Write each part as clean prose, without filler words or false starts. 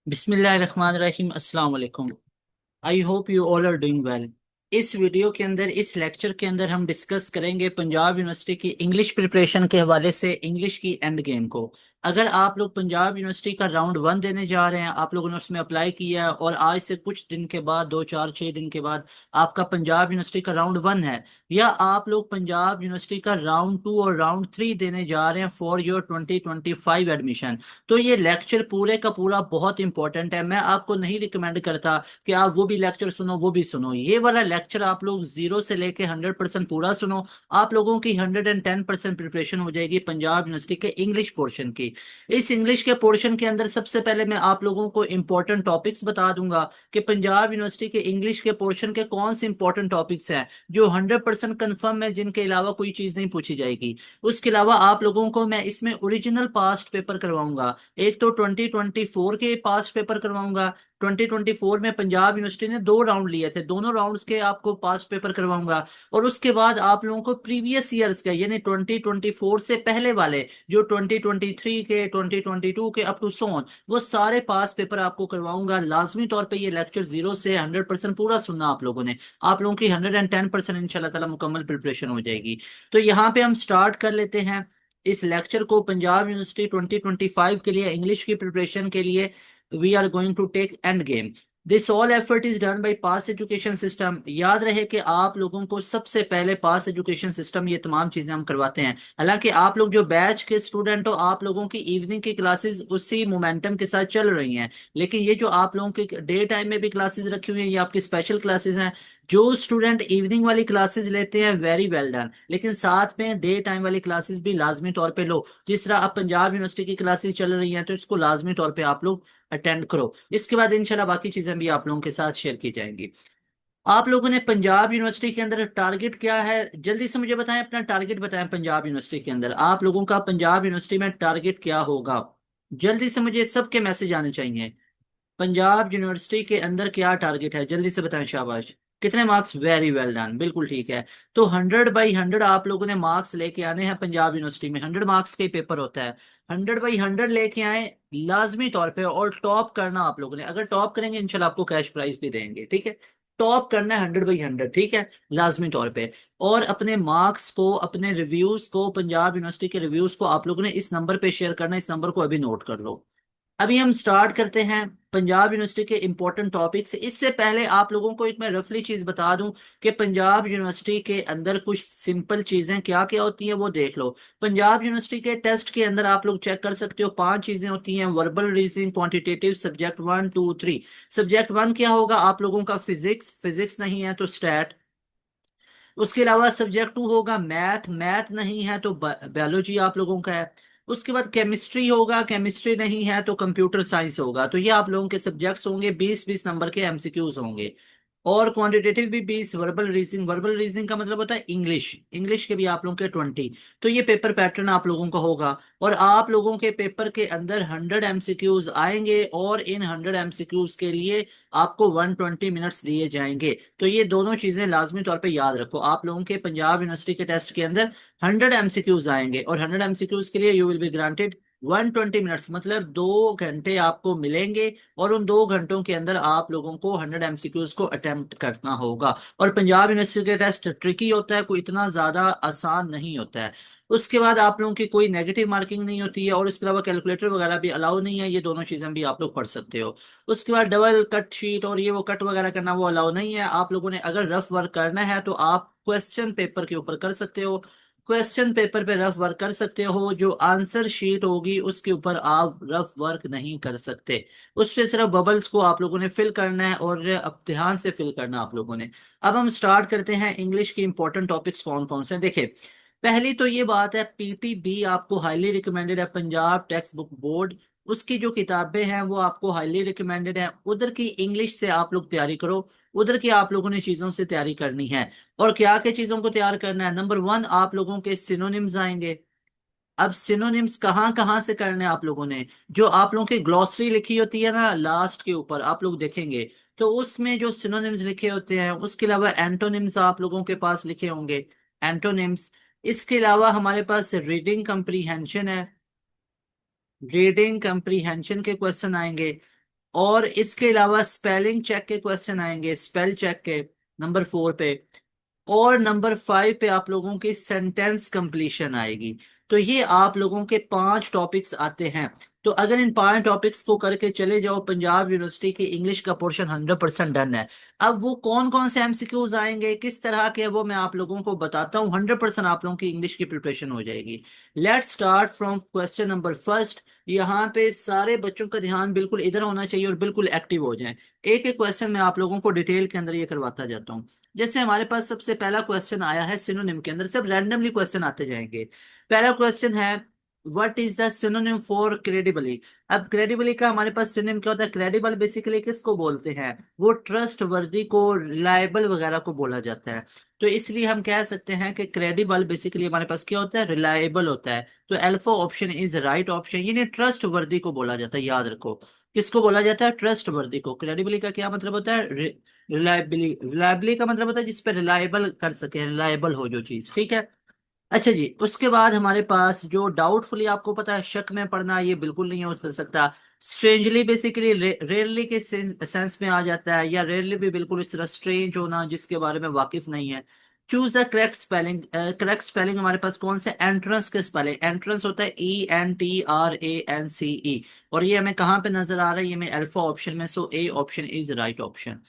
बिस्मिल्लाहिर्रहमानिर्रहीम अस्सलाम वालेकुम। I hope you all are doing well. इस वीडियो के अंदर, इस लेक्चर के अंदर हम डिस्कस करेंगे पंजाब यूनिवर्सिटी की इंग्लिश प्रिपरेशन के हवाले से इंग्लिश की एंड गेम को। अगर आप लोग पंजाब यूनिवर्सिटी का राउंड वन देने जा रहे हैं, आप लोगों ने उसमें अप्लाई किया है और आज से कुछ दिन के बाद, 2 4 6 दिन के बाद आपका पंजाब यूनिवर्सिटी का राउंड वन है, या आप लोग पंजाब यूनिवर्सिटी का राउंड टू और राउंड थ्री देने जा रहे हैं फॉर योर 2025 एडमिशन, तो ये लेक्चर पूरे का पूरा बहुत इंपॉर्टेंट है। मैं आपको नहीं रिकमेंड करता कि आप वो भी लेक्चर सुनो वो भी सुनो। ये वाला लेक्चर आप लोग 0 से लेके 100% पूरा सुनो। आप लोगों की 110% प्रिपरेशन हो जाएगी पंजाब यूनिवर्सिटी के इंग्लिश पोर्शन की। इस इंग्लिश के पोर्शन के अंदर सबसे पहले मैं आप लोगों को इंपॉर्टेंट टॉपिक्स बता दूंगा कि पंजाब यूनिवर्सिटी के इंग्लिश के पोर्शन के कौन से इंपॉर्टेंट टॉपिक्स हैं जो 100% कंफर्म है, जिनके अलावा कोई चीज नहीं पूछी जाएगी। उसके अलावा आप लोगों को मैं इसमें ओरिजिनल पास्ट पेपर करवाऊंगा। एक तो 2024 के पास्ट पेपर करवाऊंगा। 2024 में पंजाब यूनिवर्सिटी ने 2 राउंड लिए थे, दोनों राउंड्स के आपको पास्ट पेपर करवाऊंगा। और उसके बाद आप लोगों को प्रीवियस ईयर्स के, यानी 2024 से पहले वाले, जो 2023 के, 2022 के अप टू सो ऑन, वो सारे पास पेपर आपको करवाऊंगा। लाजमी तौर पे ये लेक्चर 0 से 100% पूरा सुनना आप लोगों ने। आप लोगों की 110% इंशाल्लाह ताला मुकम्मल प्रिपरेशन हो जाएगी। तो यहाँ पे हम स्टार्ट कर लेते हैं इस लेक्चर को। पंजाब यूनिवर्सिटी 2025 के लिए इंग्लिश की प्रिपरेशन के लिए we are going to take end game. This all effort is done by pass education system. याद रहे कि आप लोगों को सबसे पहले पास एजुकेशन सिस्टम ये तमाम चीजें हम करवाते हैं। हालांकि आप लोग जो बैच के स्टूडेंट हो, आप लोगों की इवनिंग की क्लासेस उसी मोमेंटम के साथ चल रही हैं, लेकिन ये जो आप लोगों की डे टाइम में भी क्लासेस रखी हुई हैं, ये आपकी स्पेशल क्लासेस हैं। जो स्टूडेंट इवनिंग वाली क्लासेस लेते हैं, वेरी वेल डन, लेकिन साथ में डे टाइम वाली क्लासेस भी लाजमी तौर पे लो। जिस तरह अब पंजाब यूनिवर्सिटी की क्लासेस चल रही हैं, तो इसको लाजमी तौर पे आप लोग अटेंड करो। इसके बाद इंशाल्लाह बाकी चीजें भी आप लोगों के साथ शेयर की जाएंगी। आप लोगों ने पंजाब यूनिवर्सिटी के अंदर टारगेट क्या है, जल्दी से मुझे बताएं, अपना टारगेट बताएं। पंजाब यूनिवर्सिटी के अंदर आप लोगों का पंजाब यूनिवर्सिटी में टारगेट क्या होगा? जल्दी से मुझे सबके मैसेज आने चाहिए। पंजाब यूनिवर्सिटी के अंदर क्या टारगेट है, जल्दी से बताएं। शाबाश। कितने मार्क्स? वेरी वेल डन, बिल्कुल ठीक है। तो 100/100 आप लोगों ने मार्क्स लेके आने हैं। पंजाब यूनिवर्सिटी में 100 मार्क्स का ही पेपर होता है। 100/100 लेके आए लाजमी तौर पे, और टॉप करना आप लोगों ने। अगर टॉप करेंगे इंशाल्लाह आपको कैश प्राइज भी देंगे, ठीक है। टॉप करना है 100/100, ठीक है, लाजमी तौर पे। और अपने मार्क्स को, अपने रिव्यूज को, पंजाब यूनिवर्सिटी के रिव्यूज को आप लोगों ने इस नंबर पे शेयर करना है। इस नंबर को अभी नोट कर लो। अभी हम स्टार्ट करते हैं पंजाब यूनिवर्सिटी के इंपॉर्टेंट टॉपिक से। इससे पहले आप लोगों को एक मैं रफली चीज बता दूं कि पंजाब यूनिवर्सिटी के अंदर कुछ सिंपल चीजें क्या क्या होती हैं वो देख लो। पंजाब यूनिवर्सिटी के टेस्ट के अंदर आप लोग चेक कर सकते हो, 5 चीजें होती हैं: verbal, reasoning, quantitative, subject 1 2 3। Subject one क्या होगा आप लोगों का? फिजिक्स। फिजिक्स नहीं है तो स्टैट। उसके अलावा सब्जेक्ट टू होगा मैथ। मैथ नहीं है तो बायोलॉजी आप लोगों का है। उसके बाद केमिस्ट्री होगा। केमिस्ट्री नहीं है तो कंप्यूटर साइंस होगा। तो ये आप लोगों के सब्जेक्ट्स होंगे। 20 20 नंबर के एमसीक्यूज होंगे। और क्वांटिटेटिव भी 20। वर्बल रीजनिंग, वर्बल रीजनिंग का मतलब होता है इंग्लिश। इंग्लिश के भी आप लोगों के 20। तो ये पेपर पैटर्न आप लोगों का होगा। और आप लोगों के पेपर के अंदर 100 एमसीक्यूज आएंगे, और इन 100 एमसीक्यूज के लिए आपको 120 मिनट्स दिए जाएंगे। तो ये दोनों चीजें लाजमी तौर पे याद रखो। आप लोगों के पंजाब यूनिवर्सिटी के टेस्ट के अंदर 100 एमसीक्यूज आएंगे, और 100 एमसीक्यूज के लिए you will be granted 120 minutes, मतलब 2 घंटे आपको मिलेंगे। और उन 2 घंटों के अंदर आप लोगों को 100 एमसीक्यूज को अटेम्प्ट करना होगा। और पंजाब यूनिवर्सिटी का टेस्ट ट्रिकी होता है, कोई इतना ज्यादा आसान नहीं होता है। उसके बाद आप लोगों की कोई नेगेटिव मार्किंग नहीं होती है, और इसके अलावा कैलकुलेटर वगैरह भी अलाउ नहीं है। ये दोनों चीजें भी आप लोग पढ़ सकते हो। उसके बाद डबल कट शीट और ये वो कट वगैरह करना वो अलाउ नहीं है। आप लोगों ने अगर रफ वर्क करना है तो आप क्वेश्चन पेपर के ऊपर कर सकते हो। क्वेश्चन पेपर पे रफ वर्क कर सकते हो, जो आंसर शीट होगी उसके ऊपर आप रफ वर्क नहीं कर सकते। उस पे सिर्फ बबल्स को आप लोगों ने फिल करना है, और अब ध्यान से फिल करना आप लोगों ने। अब हम स्टार्ट करते हैं। इंग्लिश के इंपॉर्टेंट टॉपिक्स कौन कौन से देखें। पहली तो ये बात है, पीटीबी आपको हाईली रिकमेंडेड है। पंजाब टेक्स्ट बुक बोर्ड, उसकी जो किताबें हैं वो आपको हाईली रिकमेंडेड है। उधर की इंग्लिश से आप लोग तैयारी करो। उधर की आप लोगों ने चीजों से तैयारी करनी है। और क्या क्या चीजों को तैयार करना है? नंबर वन, आप लोगों के सिनोनिम्स आएंगे। अब सिनोनिम्स कहाँ कहाँ से करने हैं आप लोगों ने? जो आप लोगों की ग्लॉसरी लिखी होती है ना लास्ट के ऊपर, आप लोग देखेंगे तो उसमें जो सिनोनिम्स लिखे होते हैं। उसके अलावा एंटोनिम्स आप लोगों के पास लिखे होंगे, एंटोनिम्स। इसके अलावा हमारे पास रीडिंग कंप्रीहेंशन है। रीडिंग कंप्रीहेंशन के क्वेश्चन आएंगे। और इसके अलावा स्पेलिंग चेक के क्वेश्चन आएंगे, स्पेल चेक के नंबर 4 पे। और नंबर 5 पे आप लोगों की सेंटेंस कंप्लीशन आएगी। तो ये आप लोगों के 5 टॉपिक्स आते हैं। तो अगर इन 5 टॉपिक्स को करके चले जाओ, पंजाब यूनिवर्सिटी की इंग्लिश का पोर्शन 100% डन है। अब वो कौन कौन से एमसीक्यूज आएंगे, किस तरह के, वो मैं आप लोगों को बताता हूँ। 100% आप लोगों की इंग्लिश की प्रिपरेशन हो जाएगी। Let's start from question number first. यहाँ पे सारे बच्चों का ध्यान बिल्कुल इधर होना चाहिए और बिल्कुल एक्टिव हो जाएं। एक एक क्वेश्चन मैं आप लोगों को डिटेल के अंदर ये करवाता जाता हूँ। जैसे हमारे पास सबसे पहला क्वेश्चन आया है सिनोनिम के अंदर, सब रैंडमली क्वेश्चन आते जाएंगे। पहला क्वेश्चन है, what is the synonym for credibly. अब क्रेडिबली का हमारे पास सिनोनिम क्या होता है? क्रेडिबल बेसिकली किसको बोलते हैं? वो ट्रस्ट वर्दी को, रिलायबल वगैरह को बोला जाता है। तो इसलिए हम कह सकते हैं कि क्रेडिबल बेसिकली हमारे पास क्या होता है? रिलायबल होता है। तो alpha option is right option, यानी ट्रस्ट वर्दी को बोला जाता है, याद रखो। किसको बोला जाता है? ट्रस्ट वर्दी को। क्रेडिबली का क्या मतलब होता है? रिलायबली। रिलायबली का मतलब होता है जिस पे रिलायबल कर सके, रिलायबल हो जो चीज, ठीक है। अच्छा जी, उसके बाद हमारे पास जो डाउटफुली, आपको पता है शक में पढ़ना, ये बिल्कुल नहीं हो सकता। स्ट्रेंजली बेसिकली रेयरली के सेंस में आ जाता है, या रेयरली भी बिल्कुल इस तरह स्ट्रेंज होना जिसके बारे में वाकिफ नहीं है। Choose the correct spelling. Correct spelling हमारे पास कौन से? एंट्रेंस के स्पेलिंग। एंट्रेंस होता है ENTRANCE। और ये हमें कहाँ पे नजर आ रहा है? ये में अल्फा ऑप्शन में, so A option is right option.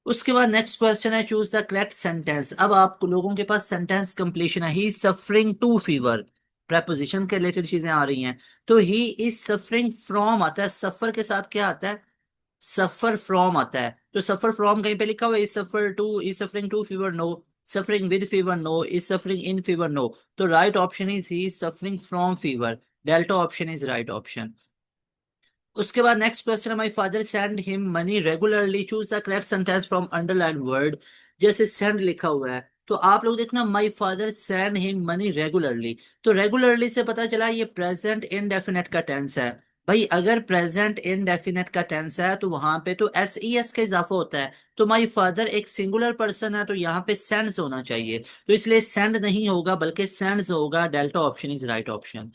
उसके बाद नेक्स्ट क्वेश्चन है, चूज द करेक्ट सेंटेंस। अब आप लोगों के पास सेंटेंस कंप्लीशन है, he is suffering to fever. Preposition के रिलेटेड चीजें आ रही हैं। तो ही इज सफरिंग फ्रॉम आता है, सफर के साथ क्या आता है? सफर फ्रॉम आता है। तो सफर फ्रॉम कहीं पे लिखा हुआ है, is suffer to, is suffering to fever, no. Suffering with fever, no. Is suffering in fever, no. तो right option is he is suffering from fever. Delta option is right option. उसके बाद next question है, my father send him money regularly. Choose the correct sentence from underline word. जैसे send लिखा हुआ है, तो आप लोग देखना, my father send him money regularly. तो रेगुलरली से पता चला ये प्रेजेंट इनडेफिनेट का टेंस है। भाई अगर प्रेजेंट इनडेफिनेट का टेंस है तो वहां पे तो SES का इजाफा होता है। तो माई फादर एक सिंगुलर पर्सन है, तो यहाँ पे सेंड्स होना चाहिए। तो इसलिए सेंड नहीं होगा बल्कि सेंड्स होगा। Delta option is right option.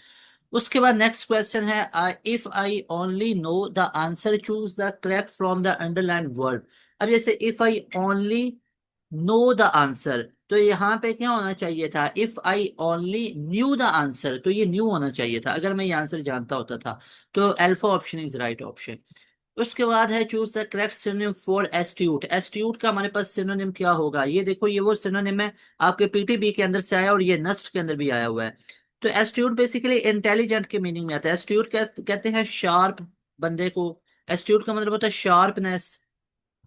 उसके बाद नेक्स्ट क्वेश्चन है, if I only know the answer choose the correct from the underline word. अब जैसे if I only know the answer, तो यहाँ पे क्या होना चाहिए था? If I only new the answer, तो ये न्यू होना चाहिए था अगर मैं ये आंसर जानता होता था। तो alpha option is right option. उसके बाद है, choose the correct synonym for astute. Astute का हमारे पास सिनोनिम क्या होगा? ये देखो, ये वो सिनोनिम है, आपके PTB के अंदर से आया और ये नस्ट के अंदर भी आया हुआ है। तो एस्ट्यूट बेसिकली इंटेलिजेंट के मीनिंग में आता है। एस्ट्यूट कहते हैं शार्प बंदे को। एस्ट्यूट का मतलब होता है शार्पनेस।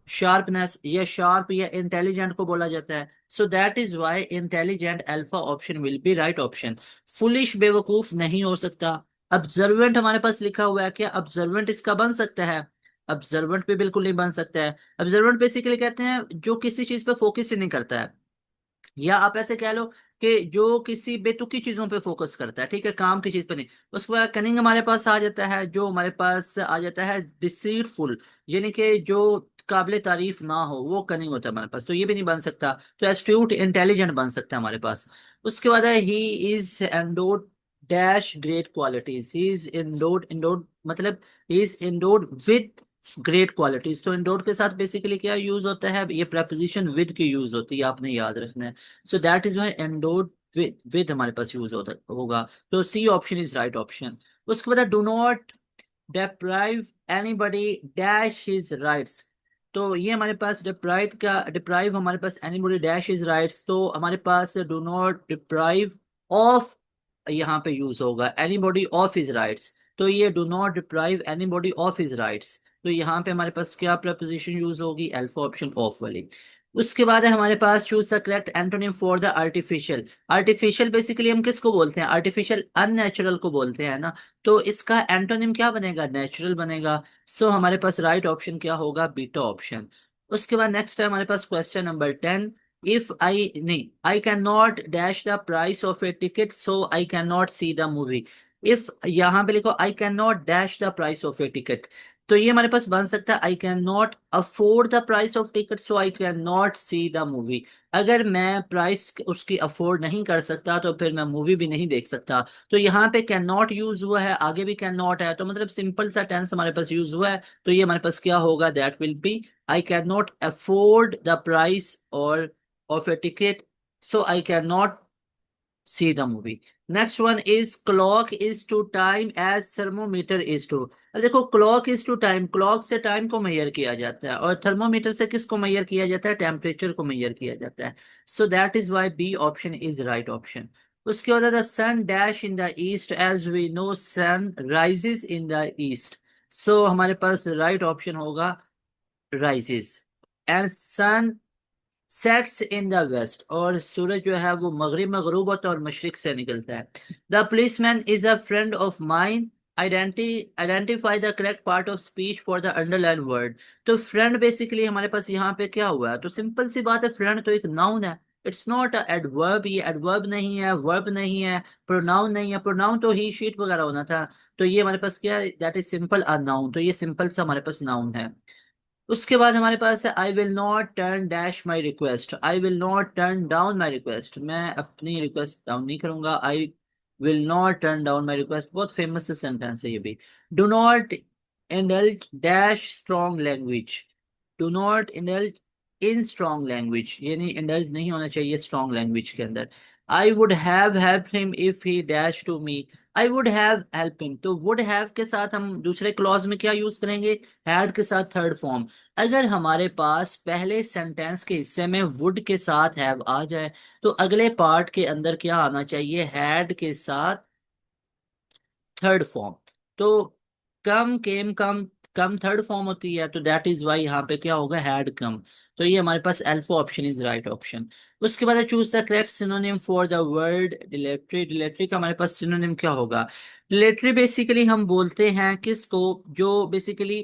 शार्पनेस या शार्प या इंटेलिजेंट को बोला जाता है। So that is why intelligent, alpha option will be right option. Foolish बेवकूफ नहीं हो सकता। ऑब्जर्वेंट हमारे पास लिखा हुआ है, क्या ऑब्जर्वेंट इसका बन सकता है? ऑब्जर्वेंट पे बिल्कुल नहीं बन सकता है। ऑब्जर्वेंट बेसिकली कहते हैं जो किसी चीज पे फोकस ही नहीं करता है, या आप ऐसे कह लो कि जो किसी बेतुकी चीजों पे फोकस करता है, ठीक है, काम की चीज पे नहीं। उसके बाद कनिंग हमारे पास आ जाता है, जो हमारे पास आ जाता है डिसीटफुल, यानी कि जो काबिल तारीफ ना हो, वो कनिंग होता है हमारे पास। तो ये भी नहीं बन सकता। तो एस्ट्यूट इंटेलिजेंट बन सकता है हमारे पास। उसके बाद है, he is endowed dash great qualities. He is endowed, endowed मतलब he is endowed with great qualities. तो एंडोड के साथ बेसिकली क्या यूज होता है? ये preposition विद की यूज होती है, आपने याद रखना है। So that is why endowed with हमारे पास यूज होता होगा। तो C option is right option. उसके बाद do not deprive anybody dash his rights। तो ये हमारे पास डिप्राइव हमारे पास anybody dash his rights, तो हमारे पास डू नॉट डिप्राइव ऑफ यहाँ पे यूज होगा anybody of his rights। तो ये do not deprive anybody of his rights, तो यहाँ पे हमारे पास क्या प्रपोजिशन यूज होगी? अल्फा ऑप्शन ऑफ वाली। उसके बाद है हमारे पास, choose the correct antonym for the artificial. Artificial basically हम किसको बोलते हैं? आर्टिफिशियल अननेचुरल को बोलते हैं ना। तो इसका एंटोनिम क्या बनेगा? नेचुरल बनेगा। सो हमारे पास राइट ऑप्शन क्या होगा? Beta option. उसके बाद नेक्स्ट है हमारे पास क्वेश्चन नंबर 10। इफ आई नहीं, आई can not dash the price of a ticket, so I can not see the movie. If यहाँ पे लिखो, आई can not dash the price of a ticket. तो ये हमारे पास बन सकता है आई can not afford the price of ticket so I can not see the movie. अगर मैं प्राइस उसकी अफोर्ड नहीं कर सकता तो फिर मैं मूवी भी नहीं देख सकता। तो यहाँ पे कैन नॉट यूज हुआ है, आगे भी कैन नॉट है, तो मतलब सिंपल सा टेंस हमारे पास यूज हुआ है। तो ये हमारे पास क्या होगा, that will be I can not afford the price और of a ticket so I can not see the movie. Next one is clock is to time as thermometer is to। अब देखो clock is to time, clock से time को major किया जाता है और thermometer से किसको मेजर किया जाता है, टेम्परेचर को मेजर किया जाता है। So that is why B option is right option. उसके बाद the sun dash in the east as we know sun rises in the east. So हमारे पास राइट ऑप्शन होगा rises. And sun sets in the west, और सूरज जो है वो मगरिब में गरूब होता है और मशरिक से निकलता है। The policeman is a friend of mine, identify the correct part of speech for the underline word. तो फ्रेंड बेसिकली हमारे पास यहाँ पे क्या हुआ है, तो सिंपल सी बात है, फ्रेंड तो एक नाउन है, इट्स नॉट अ एडवर्ब। ये एडवर्ब नहीं है, वर्ब नहीं है, प्रोनाउन नहीं है, प्रोनाउन तो ही शीट वगैरह होना था। तो ये हमारे पास क्या है, that is simple a noun, तो ये सिंपल सा हमारे पास नाउन है। उसके बाद हमारे पास है I will not turn dash my request, I will not turn down my request, मैं अपनी रिक्वेस्ट डाउन नहीं करूंगा। I will not turn down my request, बहुत फेमस सेंटेंस है ये भी। Do not indulge dash strong language, do not indulge in strong language, यानी indulge नहीं होना चाहिए स्ट्रॉन्ग लैंग्वेज के अंदर। I would have help him if he dash to me, I would have help him, तो वुड हैव के साथ हम दूसरे क्लॉज में क्या यूज करेंगे, हैड के साथ थर्ड फॉर्म। अगर हमारे पास पहले सेंटेंस के हिस्से में वुड के साथ हैव आ जाए तो अगले पार्ट के अंदर क्या आना चाहिए, हैड के साथ थर्ड फॉर्म। तो कम केम कम, कम थर्ड फॉर्म होती है, तो दैट इज वाई यहाँ पे क्या होगा, हैड कम। तो ये हमारे पास alpha option is right option. उसके बाद choose the correct synonym for the word dilatory. Dilatory का हमारे पास सिनोनिम क्या होगा, डिलेटरी बेसिकली हम बोलते हैं किसको, जो बेसिकली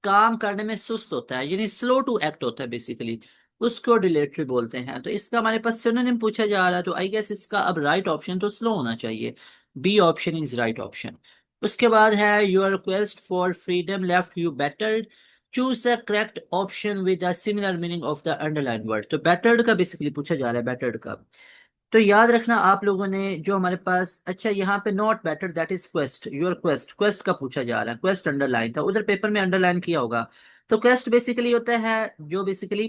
काम करने में सुस्त होता है, यानी स्लो टू एक्ट होता है बेसिकली, उसको डिलेटरी बोलते हैं। तो इसका हमारे पास सिनोनिम पूछा जा रहा है, तो आई गेस इसका अब राइट ऑप्शन तो स्लो होना चाहिए, B option is right option. उसके बाद है your request for freedom left you bettered, choose the correct option with the similar meaning of the underline word. तो बेटर्ड का बेसिकली पूछा जा रहा है, बेटर्ड का। तो याद रखना आप लोगों ने जो हमारे पास, अच्छा यहाँ पे not better that is quest, your quest, quest का पूछा जा रहा है, क्वेस्ट अंडरलाइन था, उधर पेपर में अंडरलाइन किया होगा। तो क्वेस्ट बेसिकली होता है जो बेसिकली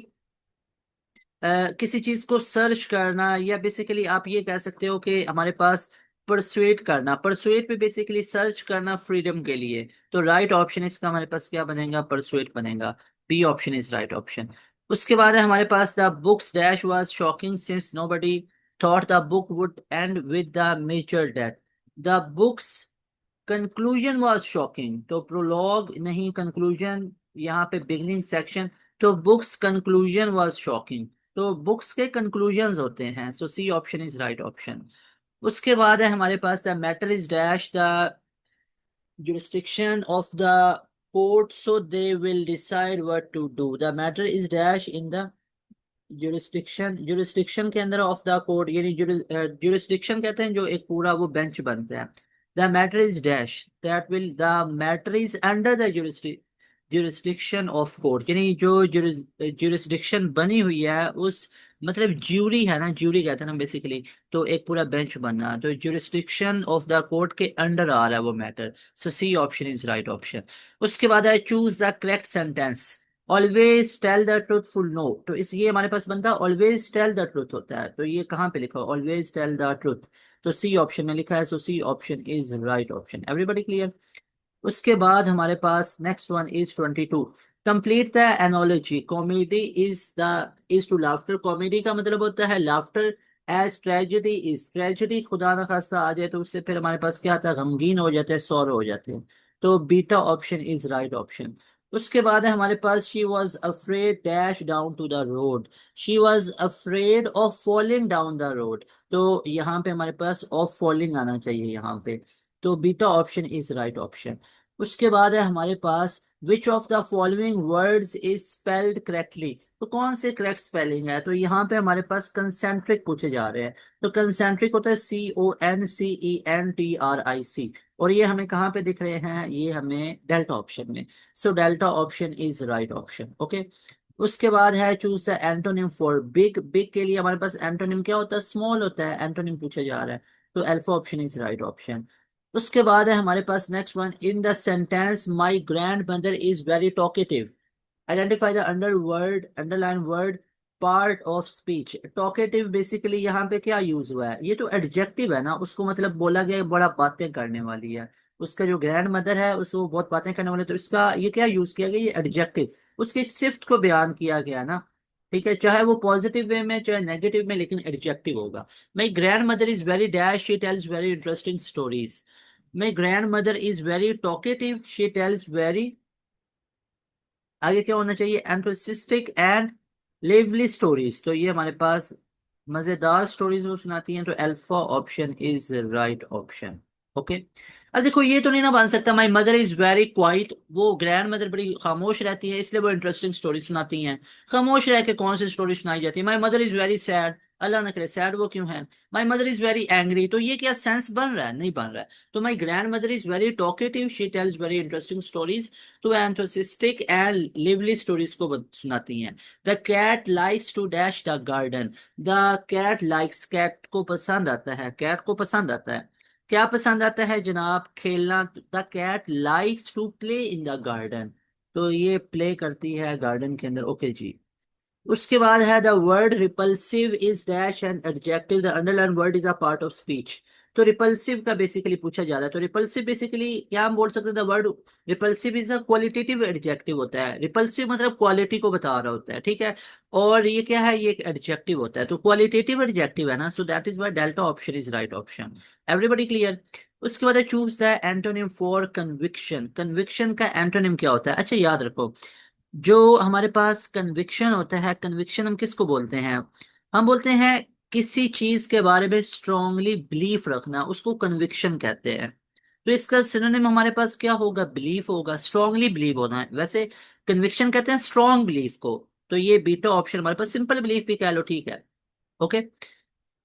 किसी चीज को सर्च करना, या बेसिकली आप ये कह सकते हो कि हमारे पास परसुएट करना, परसुएट पे बेसिकली सर्च करना फ्रीडम के लिए। तो राइट ऑप्शन इसका हमारे पास क्या बनेगा, परसुएट बनेगा, B option is right option. उसके बाद है हमारे पास the book's dash was shocking since nobody thought the book would end with the major death. The book's conclusion was shocking, तो प्रोलॉग नहीं, कंक्लूजन यहाँ पे बिगनिंग सेक्शन, तो बुक्स कंक्लूजन वाज शॉकिंग, तो बुक्स के कंक्लूजन्स होते हैं, so C option is right option. उसके बाद है हमारे पास the matter is dash the jurisdiction of the court so they will decide what to do, the matter is dash in the jurisdiction, jurisdiction के अंदर of the court, यानी jurisdiction कहते हैं जो एक पूरा वो बेंच बनता है। The matter is dash that will, the matter is under the jurisdiction of court, यानी जो jurisdiction बनी हुई है उस, मतलब ज्यूरी है ना, ज्यूरी कहते हैं ना बेसिकली, तो एक पूरा बेंच बनना, तो jurisdiction ऑफ द कोर्ट के अंडर आ रहा है वो matter. So C option is right option. उसके बाद है choose the correct sentence, always tell the truthful no, तो इस ये हमारे पास बनता है ऑलवेज टेल द ट्रूथ होता है, तो ये कहाँ पे लिखा है, ऑलवेज टेल द ट्रूथ, तो सी ऑप्शन में लिखा है, so C option is right option. Everybody clear. उसके बाद हमारे पास next one is 22, complete the analogy, comedy is the is to laughter, comedy का मतलब होता है laughter, as tragedy is, tragedy खुदा न खास्ता आ जाए तो उससे फिर हमारे पास क्या आता है, गमगीन हो जाते हैं, सौर हो जाते हैं, तो beta option is right option. उसके बाद है हमारे पास she was afraid dash down to the road, she was afraid of falling down the road, तो यहाँ पे हमारे पास ऑफ फॉलिंग आना चाहिए यहाँ पे, तो beta option is right option. उसके बाद है हमारे पास which of the following words is spelled correctly, तो कौन से करेक्ट स्पेलिंग है, तो यहाँ पे हमारे पास कंसेंट्रिक पूछे जा रहे हैं, तो कंसेंट्रिक होता है CONCENTRIC, और ये हमें कहाँ पे दिख रहे हैं, ये हमें डेल्टा ऑप्शन में। So delta option is right option. Okay, उसके बाद है choose the antonym for big. Big के लिए हमारे पास एंटोनिम क्या होता है, स्मॉल होता है, एंटोनिम पूछा जा रहा है, तो alpha option is right option. उसके बाद है हमारे पास next one, in the sentence my grandmother is very talkative, identify the underline word part of speech. Talkative basically यहाँ पे क्या यूज हुआ है, ये तो एडजेक्टिव है ना, उसको मतलब बोला गया है बड़ा बातें करने वाली है, उसका जो ग्रैंड मदर है उसको बहुत बातें करने वाली है, तो इसका ये क्या यूज किया गया, ये एडजेक्टिव, उसके एक सिफ्ट को बयान किया गया ना। ठीक है, चाहे वो पॉजिटिव वे में चाहे नेगेटिव में, लेकिन एडजेक्टिव होगा। माई grandmother is very dash, she tells very interesting stories. My grandmother is very talkative, she tells very, आगे क्या होना चाहिए, एंथुसिस्टिक एंड लिवली स्टोरीज, तो ये हमारे पास मजेदार स्टोरीज वो सुनाती हैं, तो alpha option is right option. Okay, अब देखो ये तो नहीं ना बन सकता माई मदर इज वेरी क्वाइट, वो ग्रैंड मदर बड़ी खामोश रहती है इसलिए वो इंटरेस्टिंग स्टोरी सुनाती हैं। खामोश रह के कौन सी स्टोरी सुनाई जाती है, my mother is very sad, अल्लाह न करे सैड वो क्यों है। My mother is very angry, तो ये क्या सेंस बन रहा है, नहीं बन रहा है। तो my grandmother is very talkative, she tells very interesting stories, तो एंथुसिस्टिक एंड लिवली स्टोरीज को सुनाती हैं। The cat likes to dash the garden, the cat likes, cat को पसंद आता है, कैट को पसंद आता है, क्या पसंद आता है जनाब, खेलना। The cat likes to play in the garden, तो ये प्ले करती है गार्डन के अंदर। ओके जी, उसके बाद है the word repulsive is dash and adjective, the underline word is a part of speech. तो रिपल्सिव का बेसिकली पूछा जा रहा है, तो रिपल्सिव बेसिकली क्या हम बोल सकते हैं, the word repulsive is a qualitative adjective होता है, रिपल्सिव मतलब क्वालिटी को बता रहा होता है, ठीक है। और ये क्या है, ये एक एडजेक्टिव होता है, तो क्वालिटेटिव एडजेक्टिव है ना, so that is why delta option is right option. Everybody clear. उसके बाद choose the antonym for conviction. Conviction का एंटोनिम क्या होता है, अच्छा याद रखो, जो हमारे पास कन्विक्शन होता है, कन्विक्शन हम किसको बोलते हैं, हम बोलते हैं किसी चीज के बारे में स्ट्रांगली बिलीफ रखना, उसको कन्विक्शन कहते हैं। तो इसका सिनोनिम हमारे पास क्या होगा, बिलीफ होगा, स्ट्रांगली बिलीव होना है, वैसे कन्विक्शन कहते हैं स्ट्रांग बिलीफ को, तो ये बीटा ऑप्शन हमारे पास, सिंपल बिलीफ भी कह लो, ठीक है। Okay,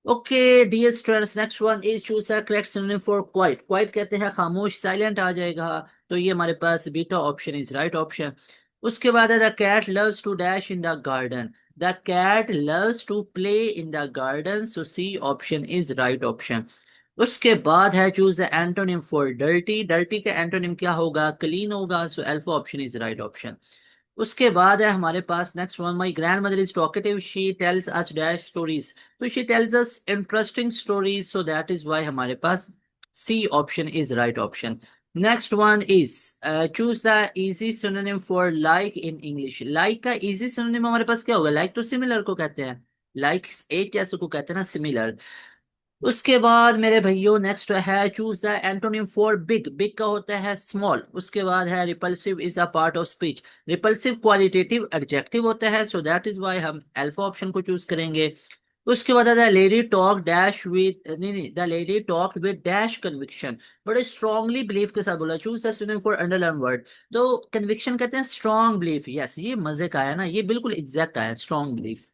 okay dear students, next one is choose a correct synonym for quiet. Quiet कहते हैं खामोश, साइलेंट आ जाएगा, तो ये हमारे पास beta option is right option. उसके बाद है the cat loves to dash in the garden, the cat loves to play in the garden, so C option is right option. उसके बाद है choose the antonym for dirty, dirty का antonym क्या होगा, clean होगा, so alpha option is right option. उसके बाद है हमारे पास next one, my grandmother is talkative, she tells us dash stories, तो she tells us interesting stories, so that is why हमारे पास C option is right option. Next one is choose the easy synonym for like in English. Like का easy synonym हमारे पास क्या होगा, like तो similar को कहते हैं, लाइक एक जैसे को कहते हैं ना, सिमिलर। उसके बाद मेरे भाइयों नेक्स्ट है choose the antonym for big. Big का होता है स्मॉल। उसके बाद है repulsive is a part of speech, repulsive qualitative adjective होता है, सो दैट इज व्हाई हम अल्फा ऑप्शन को चूज करेंगे। उसके बाद the lady talk dash with, नहीं नहीं, the lady talk with dash conviction, बड़े स्ट्रांगली बिलीफ के साथ बोला, choose the synonym for underline word, तो कन्विक्शन कहते हैं स्ट्रांग बिलीफ, यस ये मजे का है ना, ये बिल्कुल एग्जैक्ट आया, स्ट्रांग बिलीफ।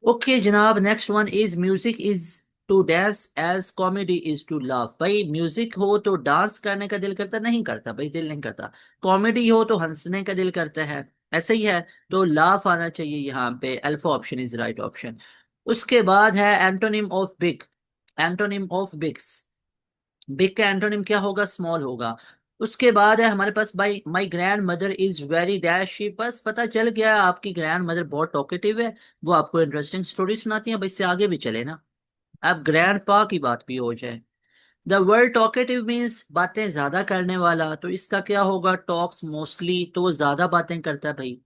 ओके जनाब, next one is music is to dance as comedy is to laugh. भाई म्यूजिक हो तो डांस करने का दिल करता, नहीं करता भाई, दिल नहीं करता। कॉमेडी हो तो हंसने का दिल करता है, ऐसा ही है, तो लाफ आना चाहिए यहाँ पे, alpha option is right option. उसके बाद है antonym of big, antonym of bigs, big का एंटोनिम क्या होगा, स्मॉल होगा। उसके बाद है हमारे पास by my grandmother is very dash, बस पता चल गया आपकी ग्रैंड मदर बहुत टॉकेटिव है, वो आपको इंटरेस्टिंग स्टोरी सुनाती है, अब इससे आगे भी चले ना, अब ग्रैंड पा की बात भी हो जाए। द वर्ड टॉकेटिव मीन्स बातें ज्यादा करने वाला, तो इसका क्या होगा, टॉक्स मोस्टली, तो वो ज्यादा बातें करता है भाई।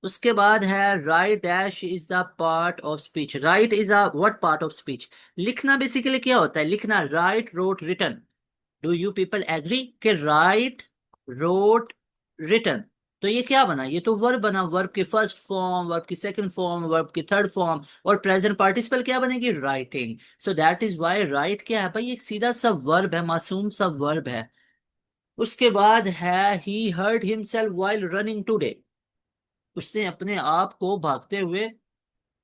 उसके बाद है right dash is the part of speech, right is a what part of speech, लिखना बेसिकली क्या होता है, लिखना, right wrote written, do you people agree कि राइट रोट रिटन, तो ये क्या बना, ये तो वर्ब बना, वर्ब की फर्स्ट फॉर्म, वर्ब की सेकंड फॉर्म, वर्ब की थर्ड फॉर्म, और प्रेजेंट पार्टिसिपल क्या बनेगी, writing, so that is why right क्या है भाई, एक सीधा सा वर्ब है, मासूम सा वर्ब है। उसके बाद है he hurt himself while running today, उसने अपने आप को भागते हुए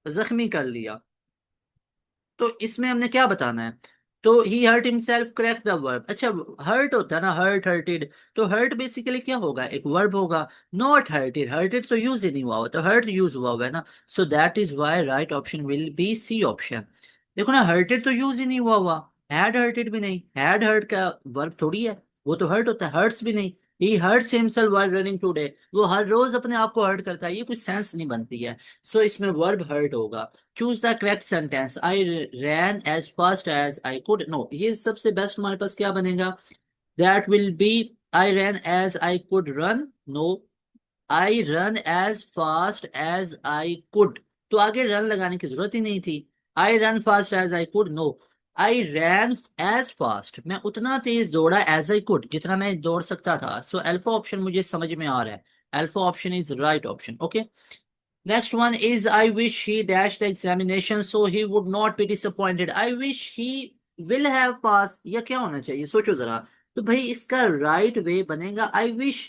जख्मी कर लिया, तो इसमें हमने क्या बताना है, तो he hurt himself, correct the verb. अच्छा, हर्ट होता है ना, हर्ट, हर्टेड, तो हर्ट बेसिकली क्या होगा, एक वर्ब होगा। नॉट हर्टेड, हर्टेड तो यूज ही नहीं हुआ, तो हर्ट यूज हुआ है ना, so that is why right option will be C option. देखो ना, हर्टेड तो यूज ही नहीं हुआ, हैड हर्टेड भी नहीं, हैड हर्ट का वर्ब थोड़ी है, वो तो हर्ट होता है, हर्ट्स भी नहीं। He hurts himself while running today, वो हर रोज अपने आप को हर्ट करता है, ये कुछ सेंस नहीं बनती है। सो इसमें वर्ब हर्ट होगा। Choose the correct sentence, I ran as fast as I could, no, ये सबसे बेस्ट हमारे पास क्या बनेगा, that will be I ran as I could run, no, I run as fast as I could, तो आगे run लगाने की जरूरत ही नहीं थी। I run fast as I could, no, I ran as fast, मैं उतना तेज दौड़ा एज आई कुड, जितना मैं दौड़ सकता था। सो अल्फा ऑप्शन मुझे समझ में आ रहा है, alpha option is right option. Okay, next one is I wish he dashed the examination so he would not be disappointed. I wish he will have passed, या क्या होना चाहिए, सोचो जरा। तो भाई इसका राइट वे बनेगा I wish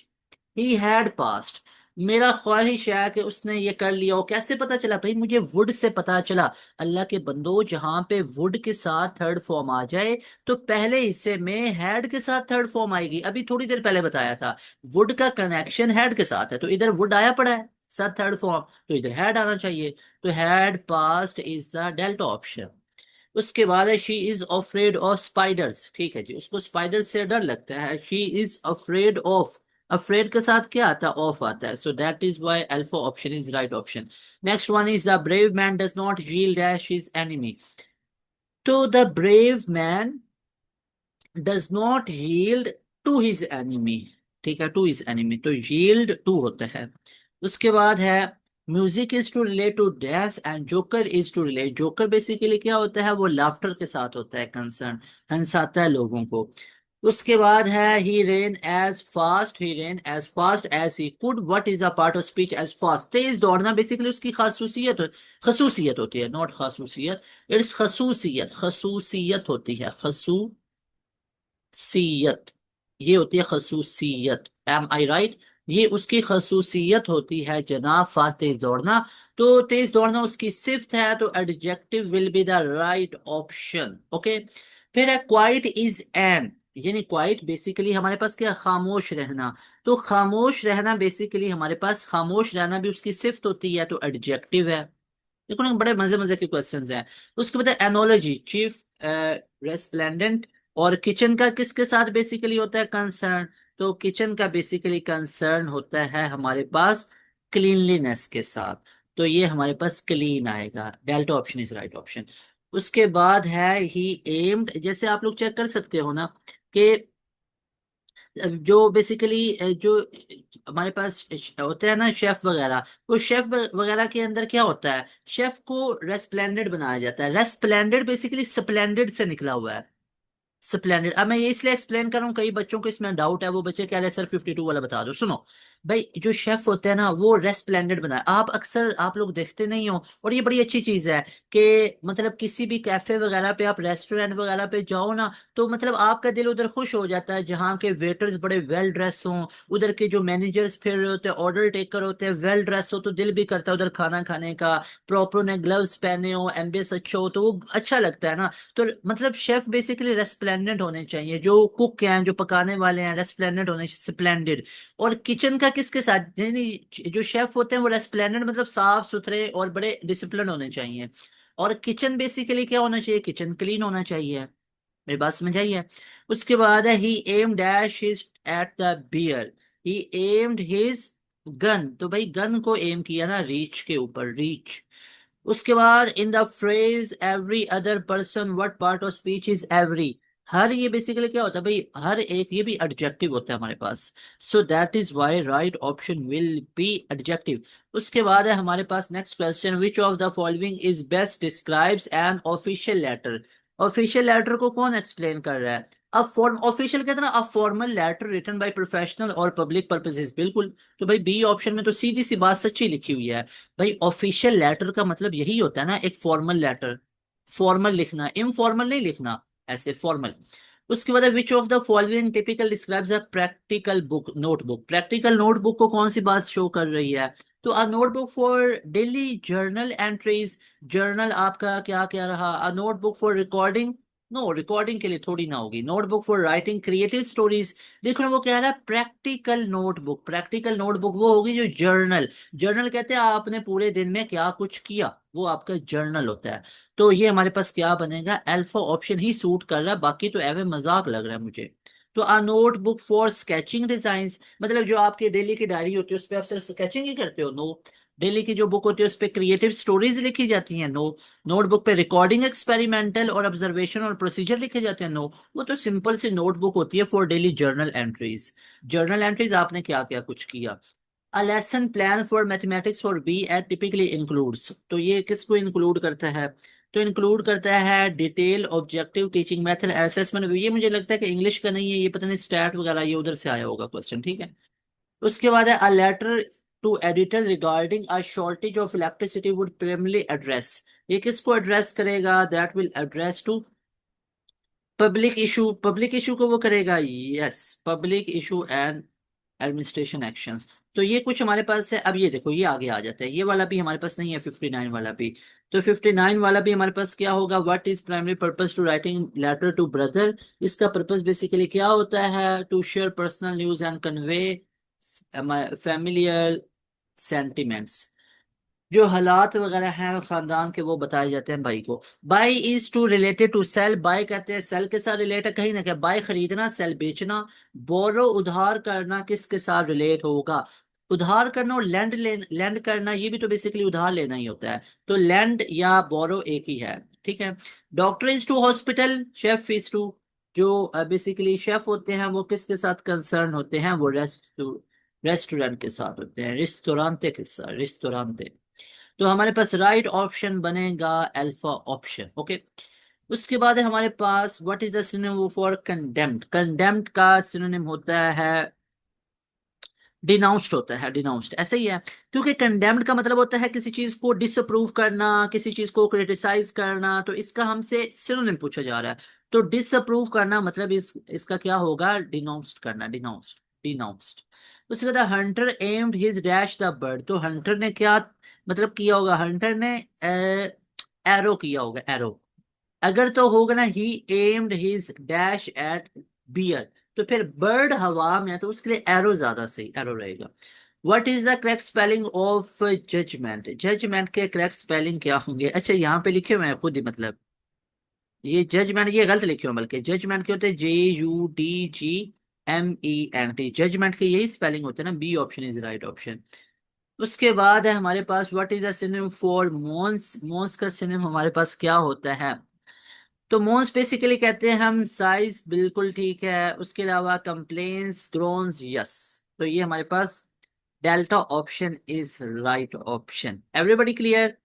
he had passed। मेरा ख्वाहिश है कि उसने ये कर लिया हो। कैसे पता चला भाई, मुझे वुड से पता चला। अल्लाह के बंदो, जहां पे वुड के साथ थर्ड फॉर्म आ जाए तो पहले हिस्से में हैड के साथ थर्ड फॉर्म आएगी। अभी थोड़ी देर पहले बताया था, वुड का कनेक्शन हैड के साथ है, तो इधर वुड आया पड़ा है साथ थर्ड फॉर्म, तो इधर हैड आना चाहिए। तो had past is the delta option. उसके बाद है she is afraid of spiders, ठीक है जी, उसको स्पाइडर से डर लगता है, she is afraid of, afraid के साथ क्या आता है, ऑफ आता है, so that is why alpha option is right option. Next one is the brave man does not yield as his enemy, तो the brave man does not yield to his enemy, ठीक है, to his enemy, तो yield to होता है। उसके बाद है music is to relate to dash and joker is to relate, joker basically क्या होता है, वो लाफ्टर के साथ होता है, कंसर्न, हंसाता है लोगों को। उसके बाद है he ran as fast as he could, what is a part of speech as fast, तेज दौड़ना बेसिकली उसकी खसूसियत होती है, नॉट खासूसियत, इट्स खसूसियत, खसूसियत होती है, खसूसियत, ये होती है खसूसियत, एम आई राइट, ये उसकी खसूसियत होती है जनाब, फास्ट तेज दौड़ना। तो तेज दौड़ना उसकी सिफ्त है, तो adjective will be the right option. Okay, फिर है क्वाइट इज एन, यानी क्वाइट बेसिकली हमारे पास क्या, खामोश रहना, तो खामोश रहना बेसिकली हमारे पास, खामोश रहना भी उसकी सिफ्त होती है, तो एडजेक्टिव है। देखो ना, बड़े मजे मजे के क्वेश्चंस हैं। उसके बाद एनोलॉजी, चीफ रेस्प्लेंडेंट, और किचन का किसके साथ बेसिकली होता है, कंसर्न, तो किचन का बेसिकली कंसर्न होता है हमारे पास क्लीनलीनेस के साथ, तो ये हमारे पास क्लीन आएगा, delta option is right option. उसके बाद है ही एम्ड, जैसे आप लोग चेक कर सकते हो ना कि जो बेसिकली जो हमारे पास होते हैं ना शेफ वगैरह, वो शेफ वगैरह के अंदर क्या होता है, शेफ को रेस्प्लेंडेड बनाया जाता है, रेस्प्लेंडेड बेसिकली स्प्लेंडेड से निकला हुआ है, स्प्लेंडेड। अब मैं ये इसलिए एक्सप्लेन कर रहा हूँ, कई बच्चों को इसमें डाउट है, वो बच्चे कह रहे हैं सर 52 वाला बता दो। सुनो भाई, जो शेफ होते हैं ना वो रेस्प्लेंडेड बनाए, आप अक्सर आप लोग देखते नहीं हो, और ये बड़ी अच्छी चीज है कि मतलब किसी भी कैफे वगैरह पे, आप रेस्टोरेंट वगैरह पे जाओ ना, तो मतलब आपका दिल उधर खुश हो जाता है, जहाँ के वेटर्स बड़े वेल ड्रेस हों, उधर के जो मैनेजर्स फिर रहे होते हैं, ऑर्डर टेकर होते हैं, वेल ड्रेस हो, तो दिल भी करता है उधर खाना खाने का, प्रॉपर उन्हें ग्लव्स पहने हो, एम्बियंस अच्छा हो, तो वो अच्छा लगता है ना। तो मतलब शेफ बेसिकली रेस्प्लेंडेंट होने चाहिए, जो कुक हैं, जो पकाने वाले हैं, रेस्प्लेंडेंट होने, स्प्लेंडेड। और किचन का किसके साथ, यानी जो शेफ होते हैं वो रेस्प्लेंडेंट मतलब साफ सुथरे और बड़े डिसिप्लिन होने चाहिए। और किचन बेसिकली क्या होना चाहिए, किचन क्लीन होना चाहिए, मेरी बात समझ आई है। उसके बाद है he aim dash his at the bear, he aimed his gun, तो भाई गन को एम किया ना रीच के ऊपर, रीच। उसके बाद in the phrase every other person what part of speech is every, हर, ये बेसिकली क्या होता है भाई, हर एक, ये भी एडजेक्टिव होता है हमारे पास, so that is why right option will be adjective. उसके बाद है हमारे पास next question, which of the following is best describes an official letter, official letter को कौन एक्सप्लेन कर रहा है, अब फॉर्म ऑफिशियल कहते हैं ना, a formal letter written by professional और पब्लिक पर्पसेस, बिल्कुल। तो भाई बी ऑप्शन में तो सीधी सी बात सच्ची लिखी हुई है। भाई ऑफिशियल लेटर का मतलब यही होता है ना, एक फॉर्मल लेटर, फॉर्मल लिखना, इनफॉर्मल नहीं लिखना, ऐसे फॉर्मल। उसके बाद which of the following typical describes a practical book, notebook, practical notebook को कौन सी बात शो कर रही है, तो a notebook for daily journal entries, journal आपका क्या क्या रहा, a notebook for recording, no, recording के लिए थोड़ी ना होगी। Notebook for writing creative stories. देखो ना, वो कह रहा है प्रैक्टिकल नोटबुक। प्रैक्टिकल नोटबुक वो होगी जो जर्नल, जर्नल कहते हैं आपने पूरे दिन में क्या कुछ किया, वो आपका जर्नल होता है। तो ये हमारे पास क्या बनेगा, अल्फा ऑप्शन ही सूट कर रहा है, बाकी तो एवे मजाक लग रहा है मुझे। तो आ नोटबुक फॉर स्केचिंग डिजाइन, मतलब जो आपकी डेली की डायरी होती है उस पर आप सिर्फ स्केचिंग ही करते हो? नो। डेली की जो बुक होती है उस पर क्रिएटिव स्टोरीज लिखी जाती हैं? नो। नोटबुक पे रिकॉर्डिंग, एक्सपेरिमेंटल और ऑब्जर्वेशन और प्रोसीजर लिखे जाते हैं? नो। वो तो सिंपल सी नोटबुक होती है for daily journal entries. Journal entries आपने क्या क्या कुछ किया। A lesson plan for mathematics for B Ed typically includes, तो ये किसको इंक्लूड करता है? तो इंक्लूड करता है detail objective teaching method assessment. ये मुझे लगता है कि इंग्लिश का नहीं है, ये पता नहीं स्टैट वगैरह ये उधर से आया होगा क्वेश्चन, ठीक है। उसके बाद है a letter to editor regarding a shortage of electricity would primarily address. ये किसको एड्रेस करेगा? That will address to public issue. Public issue को वो करेगा, yes, public issue and administration actions. तो ये कुछ हमारे पास है। अब ये देखो, ये आगे आ जाता है, ये वाला भी हमारे पास नहीं है, 59 वाला भी। तो 59 वाला भी हमारे पास क्या होगा, what is primary purpose to writing letter to brother. इसका पर्पस बेसिकली क्या होता है, to share personal news and convey familiar sentiments. जो हालात वगैरह हैं खानदान के वो बताए जाते हैं भाई को। Buy is to related to sell, buy कहते हैं सेल के साथ रिलेट है, कहीं ना कहीं बाय खरीदना, सेल बेचना। बोरो उधार करना किसके साथ रिलेट होगा? उधार करना और लैंड करना, ये भी तो बेसिकली उधार लेना ही होता है। तो लैंड या बोरो एक ही है, ठीक है। Doctor is to hospital, chef is to, जो बेसिकली शेफ होते हैं वो किसके साथ कंसर्न होते हैं, वो रेस्टोरेंट के साथ होते हैं, रेस्टोरांते के साथ, रेस्टोरांते। तो हमारे पास राइट ऑप्शन बनेगा अल्फा ऑप्शन, ओके। उसके बाद है हमारे पास what is the synonym for condemned. Condemned का सिनोनिम होता है डिनाउंस्ड, होता है डिनाउंस्ड, ऐसे ही है। क्योंकि कंडेम्ड का मतलब होता है किसी चीज को डिसअप्रूव करना, किसी चीज को क्रिटिसाइज करना, तो इसका हमसे सिनोनिम पूछा जा रहा है। तो डिसअप्रूव करना मतलब इसका क्या होगा, डिनाउंस्ड करना, डिनाउंस्ड, डिनाउंस्ड। उसके बाद Hunter aimed his dash the bird, तो हंटर ने क्या मतलब किया होगा, हंटर ने एरो किया होगा, एरो। अगर तो होगा ना he aimed his dash at bear, तो फिर बर्ड हवा में है तो उसके लिए एरो ज्यादा सही, एरो रहेगा। What is the correct spelling of judgment, judgment के करेक्ट स्पेलिंग क्या होंगे? अच्छा यहाँ पे लिखे हुए हैं खुद ही, मतलब ये जजमेंट ये गलत लिखे हुए हैं, बल्कि जजमेंट के होते हैं JUDGMENT, जजमेंट के यही स्पेलिंग होते हैं ना। B option is right option. उसके बाद है हमारे पास what is the synonym for moans, moans का सिनोनिम हमारे पास क्या होता है? तो मोन्स बेसिकली कहते हैं हम साइज, बिल्कुल ठीक है। उसके अलावा कंप्लेन्स, ग्रोन्स, यस। तो ये हमारे पास delta option is right option. Everybody clear?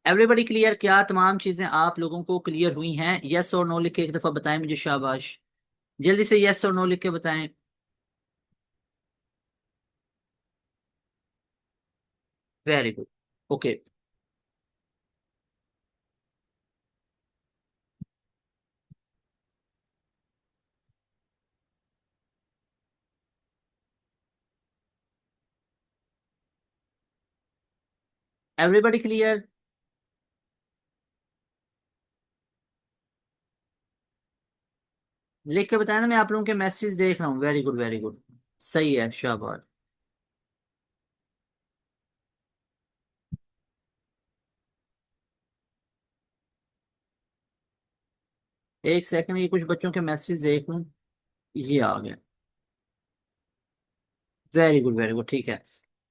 Everybody clear? क्या तमाम चीजें आप लोगों को क्लियर हुई हैं? यस और नो लिख के एक दफा बताएं मुझे, शाबाश। जल्दी से यस और नो लिख के बताएं। Very good, okay. Everybody clear? लिख के बताया ना, मैं आप लोगों के मैसेज देख रहा हूँ। वेरी गुड, वेरी गुड, सही है, शाबाश। एक सेकंड, ये कुछ बच्चों के मैसेज देख लूं। ये आ गया, वेरी गुड, वेरी गुड, ठीक है।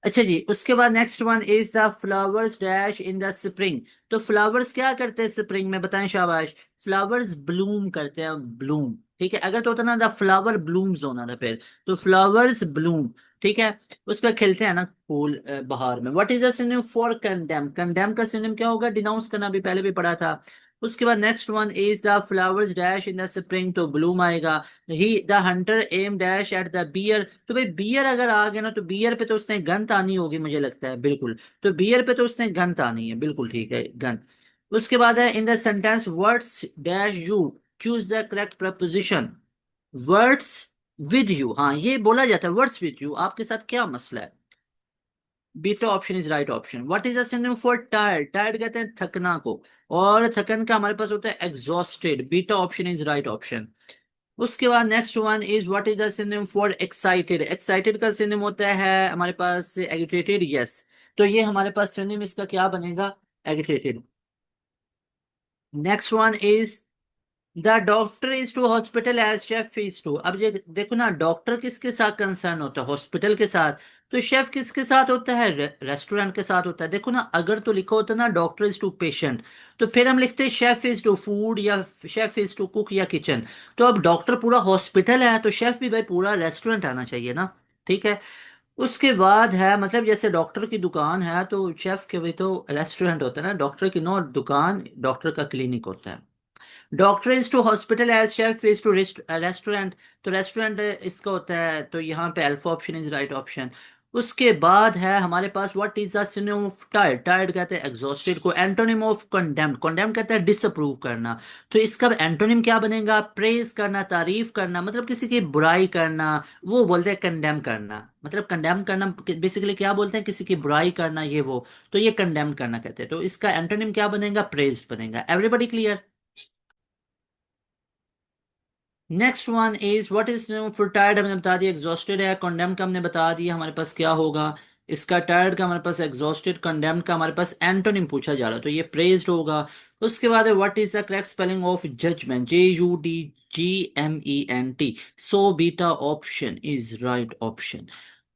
अच्छा जी, उसके बाद next one is the flowers dash in the spring. तो फ्लावर्स क्या करते हैं स्प्रिंग में, बताएं, शाबाश। फ्लावर्स ब्लूम करते हैं, ब्लूम, ठीक है। अगर तो होता ना द फ्लावर ब्लूम्स होना था फिर, तो फ्लावर्स ब्लूम, ठीक है। उसका खिलते हैं ना फूल बहार में। What is the synonym for condemn, condemn का सिनोनिम क्या होगा, डिनाउंस करना, भी पहले भी पढ़ा था। उसके बाद next one is the flowers dash in the spring, तो ब्लूम आएगा। He the hunter aim dash at the bear, तो भाई बियर अगर आ गया ना तो बियर पे तो उसने गन तानी होगी मुझे लगता है, बिल्कुल। तो बियर पे तो उसने गन तानी है, बिल्कुल ठीक है, गन। उसके बाद है in the sentence words dash you choose the correct preposition. Words with you, हाँ ये बोला जाता है वर्ड्स विद यू, आपके साथ क्या मसला है? Beta option is right option. What is the synonym for tired? Tired कहते हैं थकना को, और थकन का हमारे पास होता है exhausted. Beta option is right option. उसके बाद next one is what is the synonym for excited? Excited का सिनोनिम होता है हमारे पास एगिटेटेड। यस, तो ये हमारे पास सिनोनिम इसका क्या बनेगा? Agitated. Next one is the doctor is to hospital as chef is to. अब ये देखो ना, डॉक्टर किसके साथ कंसर्न होता है? हॉस्पिटल के साथ। तो शेफ किसके साथ होता है? रेस्टोरेंट के साथ होता है। देखो ना, अगर तो लिखा होता ना डॉक्टर इज टू पेशेंट, तो फिर हम लिखते शेफ इज टू फूड या शेफ इज टू कुक या किचन। तो अब डॉक्टर पूरा हॉस्पिटल है, तो शेफ भी भाई पूरा रेस्टोरेंट आना चाहिए ना। ठीक है। उसके बाद है मतलब जैसे डॉक्टर की दुकान है तो शेफ के भी तो रेस्टोरेंट होता है ना। डॉक्टर की नो दुकान, डॉक्टर का क्लिनिक होता है। Doctor is to hospital as chef is to restaurant. तो रेस्टोरेंट इसका होता है, तो यहाँ पे alpha option is right option. उसके बाद है हमारे पास what is the synonym of tired? Tired कहते हैं एग्जॉस्टेड को। Antonym of condemned? कंडेम्ड कहते हैं डिसअप्रूव करना। तो इसका एंटोनिम क्या बनेगा? प्रेज करना, तारीफ करना, मतलब किसी की बुराई करना। वो बोलते हैं कंडेम करना। मतलब कंडेम करना बेसिकली क्या बोलते हैं? किसी की बुराई करना, ये वो। तो ये कंडेम करना कहते हैं। तो इसका एंटोनिम क्या बनेगा? प्रेज बनेगा। Everybody clear? Next one is what is for tired हमने बता दिया, एग्जॉस्टेड है। कंडेम्ड का हमने बता दिया हमारे पास क्या होगा। इसका टायर्ड का हमारे पास एग्जॉस्टेड, कंडेम्ड का हमारे पास एंटोनिम पूछा जा रहा है, तो ये प्रेज्ड होगा। उसके बाद है what is the correct spelling of judgment? JUDGMENT। So beta option is right option.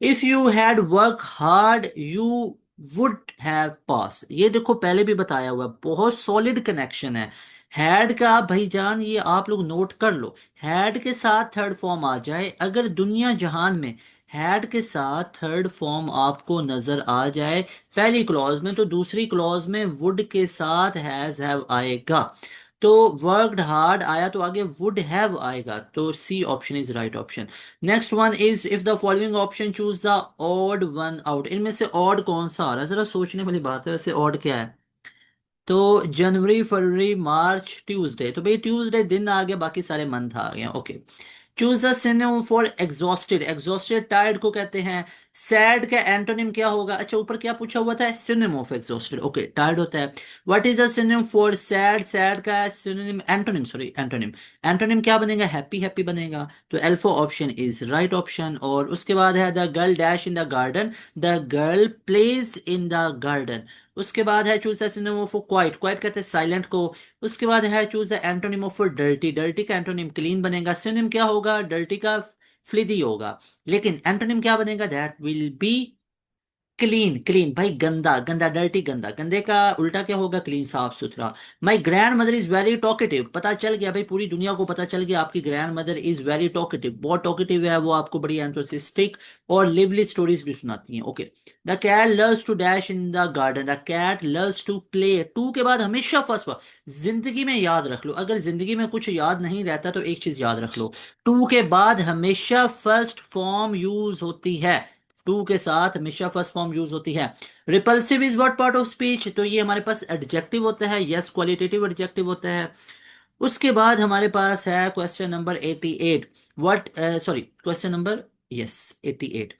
If you had work hard you would have pass. ये देखो पहले भी बताया हुआ है, बहुत सॉलिड कनेक्शन है। हैड का भाईजान ये आप लोग नोट कर लो। हैड के साथ थर्ड फॉर्म आ जाए अगर दुनिया जहान में, हैड के साथ थर्ड फॉर्म आपको नजर आ जाए पहली क्लॉज में, तो दूसरी क्लॉज में वुड के साथ हैव आएगा। तो वर्कड हार्ड आया तो आगे वुड हैव आएगा, तो C option is right option. Next one is if the following option choose the odd one out. इनमें से ऑड कौन सा आ रहा है? जरा सोचने वाली बात है, वैसे ऑड क्या है? तो जनवरी, फरवरी, मार्च, ट्यूसडे। तो भाई ट्यूसडे दिन आ गया, बाकी सारे मंथ आ गए। Okay. Choose the synonym for exhausted. Exhausted tired को कहते हैं। सैड का एंटोनिम क्या होगा? अच्छा ऊपर क्या पूछा हुआ था? Synonym of exhausted. Okay, tired होता है। What is the synonym for sad? Sad का synonym antonym, sorry antonym. Antonym क्या बनेगा? हैप्पी। हैप्पी बनेगा। तो alpha option is right option. और उसके बाद है the girl dash in the garden. The girl plays in the garden. उसके बाद है choose the synonym of quiet. Quiet कहते हैं साइलेंट को। उसके बाद है choose the antonym of dirty. Dirty का एंटोनिम क्लीन बनेगा। सिनोनिम क्या होगा? डर्टी का फ्लिदी होगा, लेकिन एंटोनिम क्या बनेगा? That will B clean. Clean भाई गंदा, गंदा डर्टी गंदा। गंदे का उल्टा क्या होगा? क्लीन, साफ सुथरा। माई grandmother is very talkative. पता चल गया भाई, पूरी दुनिया को पता चल गया आपकी grand mother is very talkative, बहुत टॉकेटिव है वो, आपको बड़ी एंथुसिस्टिक और लिवली स्टोरीज भी सुनाती हैं। Okay. The cat loves to dash in the garden. The cat loves to play. To के बाद हमेशा फर्स्ट वर्ड जिंदगी में याद रख लो। अगर जिंदगी में कुछ याद नहीं रहता तो एक चीज याद रख लो, टू के बाद हमेशा फर्स्ट फॉर्म यूज होती है। टू के साथ हमेशा फर्स्ट फॉर्म यूज होती है। Repulsive is what part of speech? तो ये हमारे पास एडजेक्टिव होता है। यस, क्वालिटेटिव एडजेक्टिव होता है। उसके बाद हमारे पास है question number 88। What, sorry question number, yes 88।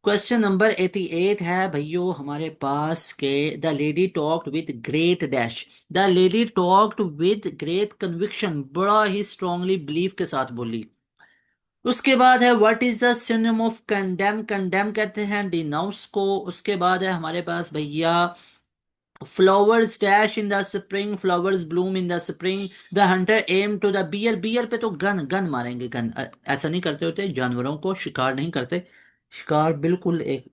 Question number 88 है भैयो हमारे पास के the lady talked with great dash. The lady talked with great conviction, बड़ा ही स्ट्रांगली बिलीफ के साथ बोली। उसके बाद है what is the synonym of condemn? Condemn कहते हैं डिनाउंस को। उसके बाद है हमारे पास भैया flowers dash in the spring, flowers bloom in the spring. The hunter aim to the bear. Bear पे तो गन, गन मारेंगे गन। ऐसा नहीं करते होते, जानवरों को शिकार नहीं करते। शिकार बिल्कुल एक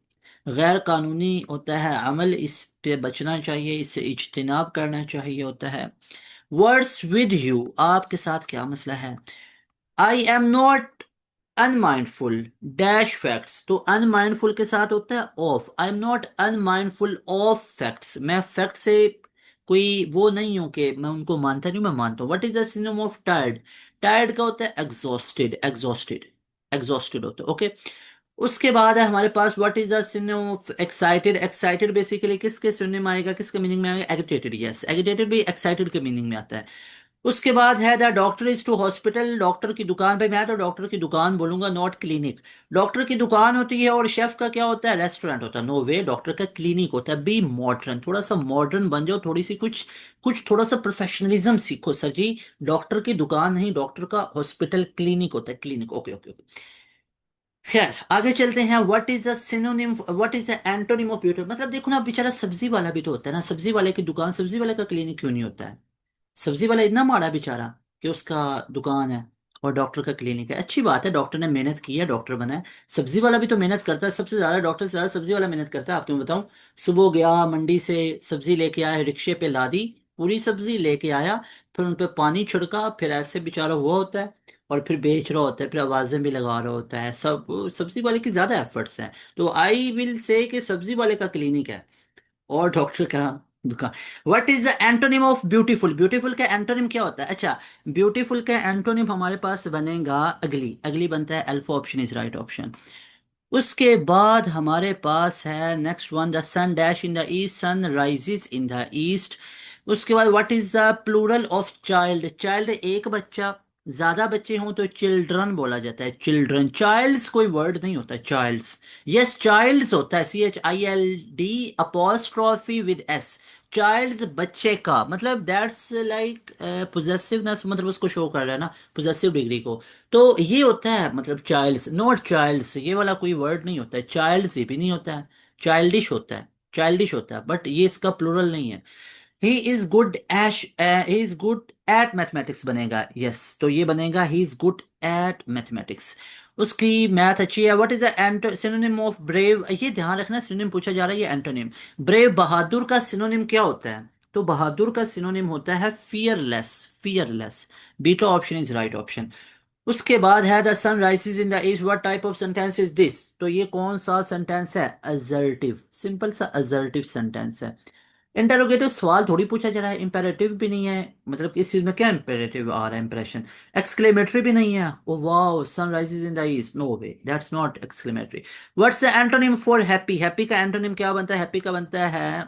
गैर कानूनी होता है अमल, इस पे बचना चाहिए, इससे इज्तिनाब करना चाहिए होता है। वर्ड्स विद यू, आपके साथ क्या मसला है? I am not unmindful dash facts. तो अनमाइंडफुल के साथ होता है of. I am not unmindful of facts. मैं फैक्ट से कोई वो नहीं हूं कि मैं उनको मानता नहीं हूं, मैं मानता हूँ। What is the synonym of tired? Tired का होता है एग्जॉस्टेड। एग्जॉस्टेड, एग्जॉस्टेड होता है। ओके। उसके बाद है हमारे पास what is the synonym of excited? Excited basically किसके सिनोनिम आएगा, किसके मीनिंग में आएगा? एगिटेटेड। यस, एगिटेटेड भी एक्साइटेड के मीनिंग में आता है। उसके बाद है the doctor is to hospital, doctor की दुकान पे, मैं तो डॉक्टर की दुकान बोलूंगा नॉट क्लिनिक। डॉक्टर की दुकान होती है और शेफ का क्या होता है, रेस्टोरेंट होता है। नो वे, डॉक्टर का क्लिनिक होता है। बी मॉडर्न, थोड़ा सा मॉडर्न बन जाओ, थोड़ी सी कुछ कुछ थोड़ा सा प्रोफेशनलिज्म सीखो सर जी। डॉक्टर की दुकान नहीं, डॉक्टर का हॉस्पिटल क्लिनिक होता है, क्लिनिक। Okay okay okay. खैर आगे चलते हैं। What is a synonym, what is a antonym of beauty. मतलब देखो ना, बेचारा सब्जी वाला भी तो होता है ना, सब्जी वाले की दुकान, सब्जी वाले का क्लिनिक क्यों नहीं होता है। सब्जी वाला इतना माड़ा बेचारा कि उसका दुकान है और डॉक्टर का क्लिनिक है। अच्छी बात है, डॉक्टर ने मेहनत की है, डॉक्टर बना है। सब्जी वाला भी तो मेहनत करता है, सबसे ज्यादा डॉक्टर से ज्यादा सब्जी वाला मेहनत करता है। आप क्यों बताऊं। सुबह गया मंडी से, सब्जी लेके आया, रिक्शे पे लादी, पूरी सब्जी लेके आया, फिर उन पे पानी छिड़का, फिर ऐसे बेचारा हुआ होता है, और फिर बेच रहा होता है, फिर आवाजें भी लगा रहा होता है। सब सब्जी वाले की ज्यादा एफर्ट्स हैं। तो आई विल से कि सब्जी वाले का क्लिनिक है और डॉक्टर का दुकान। What is the antonym of beautiful, beautiful का एंटोनिम क्या होता है। अच्छा, ब्यूटीफुल का एंटोनिम हमारे पास बनेगा अगली, अगली बनता है alpha, option is right option. उसके बाद हमारे पास है next one, the sun dash in the east, sun rises in the east. उसके बाद what is the plural of child, child एक बच्चा, ज्यादा बच्चे हों तो चिल्ड्रन बोला जाता है, चिल्ड्रन। चाइल्ड्स कोई वर्ड नहीं होता है, चाइल्ड्स। यस चाइल्ड्स होता है, CHILD apostrophe with S। Childs बच्चे का, मतलब दैट्स लाइक पोजेसिवनेस, मतलब उसको शो कर रहा है ना, पोजेसिव डिग्री को। तो ये होता है मतलब चाइल्ड्स, नॉट चाइल्ड्स, ये वाला कोई वर्ड नहीं होता है। चाइल्ड्स ये भी नहीं होता है, चाइल्डिश होता है, चाइल्डिश होता है, बट ये इसका प्लूरल नहीं है। He is good ash, he is good at mathematics बनेगा। यस तो ये बनेगा he is good at mathematics. उसकी मैथ अच्छी है। What is the synonym of brave, ये ध्यान रखना, सिनोनिम पूछा जा रहा है, ये एंटोनिम। ब्रेव, बहादुर का सिनोनिम क्या होता है। तो बहादुर का सिनोनिम होता है fearless, fearless. Beta option is right option. उसके बाद है the sun rises in the east, what type of sentence is this. तो ये कौन सा सेंटेंस है, असर्टिव, सिंपल सा असर्टिव सेंटेंस है। इंटरोगेटिव सवाल थोड़ी पूछा जा रहा है, इंपेरेटिव भी नहीं है, मतलब इस चीज में क्या इंपेरेटिव आ रहा है, इंप्रेशन। एक्सक्लेमेटरी भी नहीं है, oh wow sun rises in the east, no way that's not exclamatory. What's the antonym for happy, happy का एंटोनिम क्या बनता है, हैप्पी का बनता है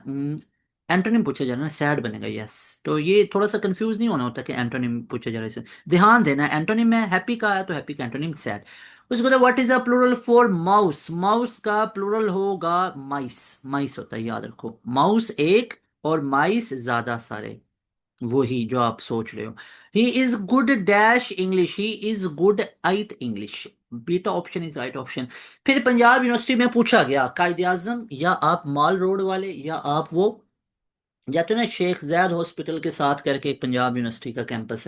एंटोनिम पूछा जा रहा है सैड बनेगा। यस तो ये थोड़ा सा कंफ्यूज नहीं होना होता कि एंटोनिम पूछा जा रहा है इसे, ध्यान देना एंटोनिम में हैप्पी का है तो हैप्पी का एंटोनिम सैड। उसके बाद what is the plural for mouse, mouse का प्लूरल होगा माइस, माइस होता है, याद रखो, माउस एक और माइस ज्यादा सारे, वही जो आप सोच रहे हो। ही is good dash English, he is good eight English. Beta option is right option. फिर पंजाब यूनिवर्सिटी में पूछा गया कायदे आजम, या आप माल रोड वाले, या आप वो, या तो ना शेख जैद हॉस्पिटल के साथ करके एक पंजाब यूनिवर्सिटी का कैंपस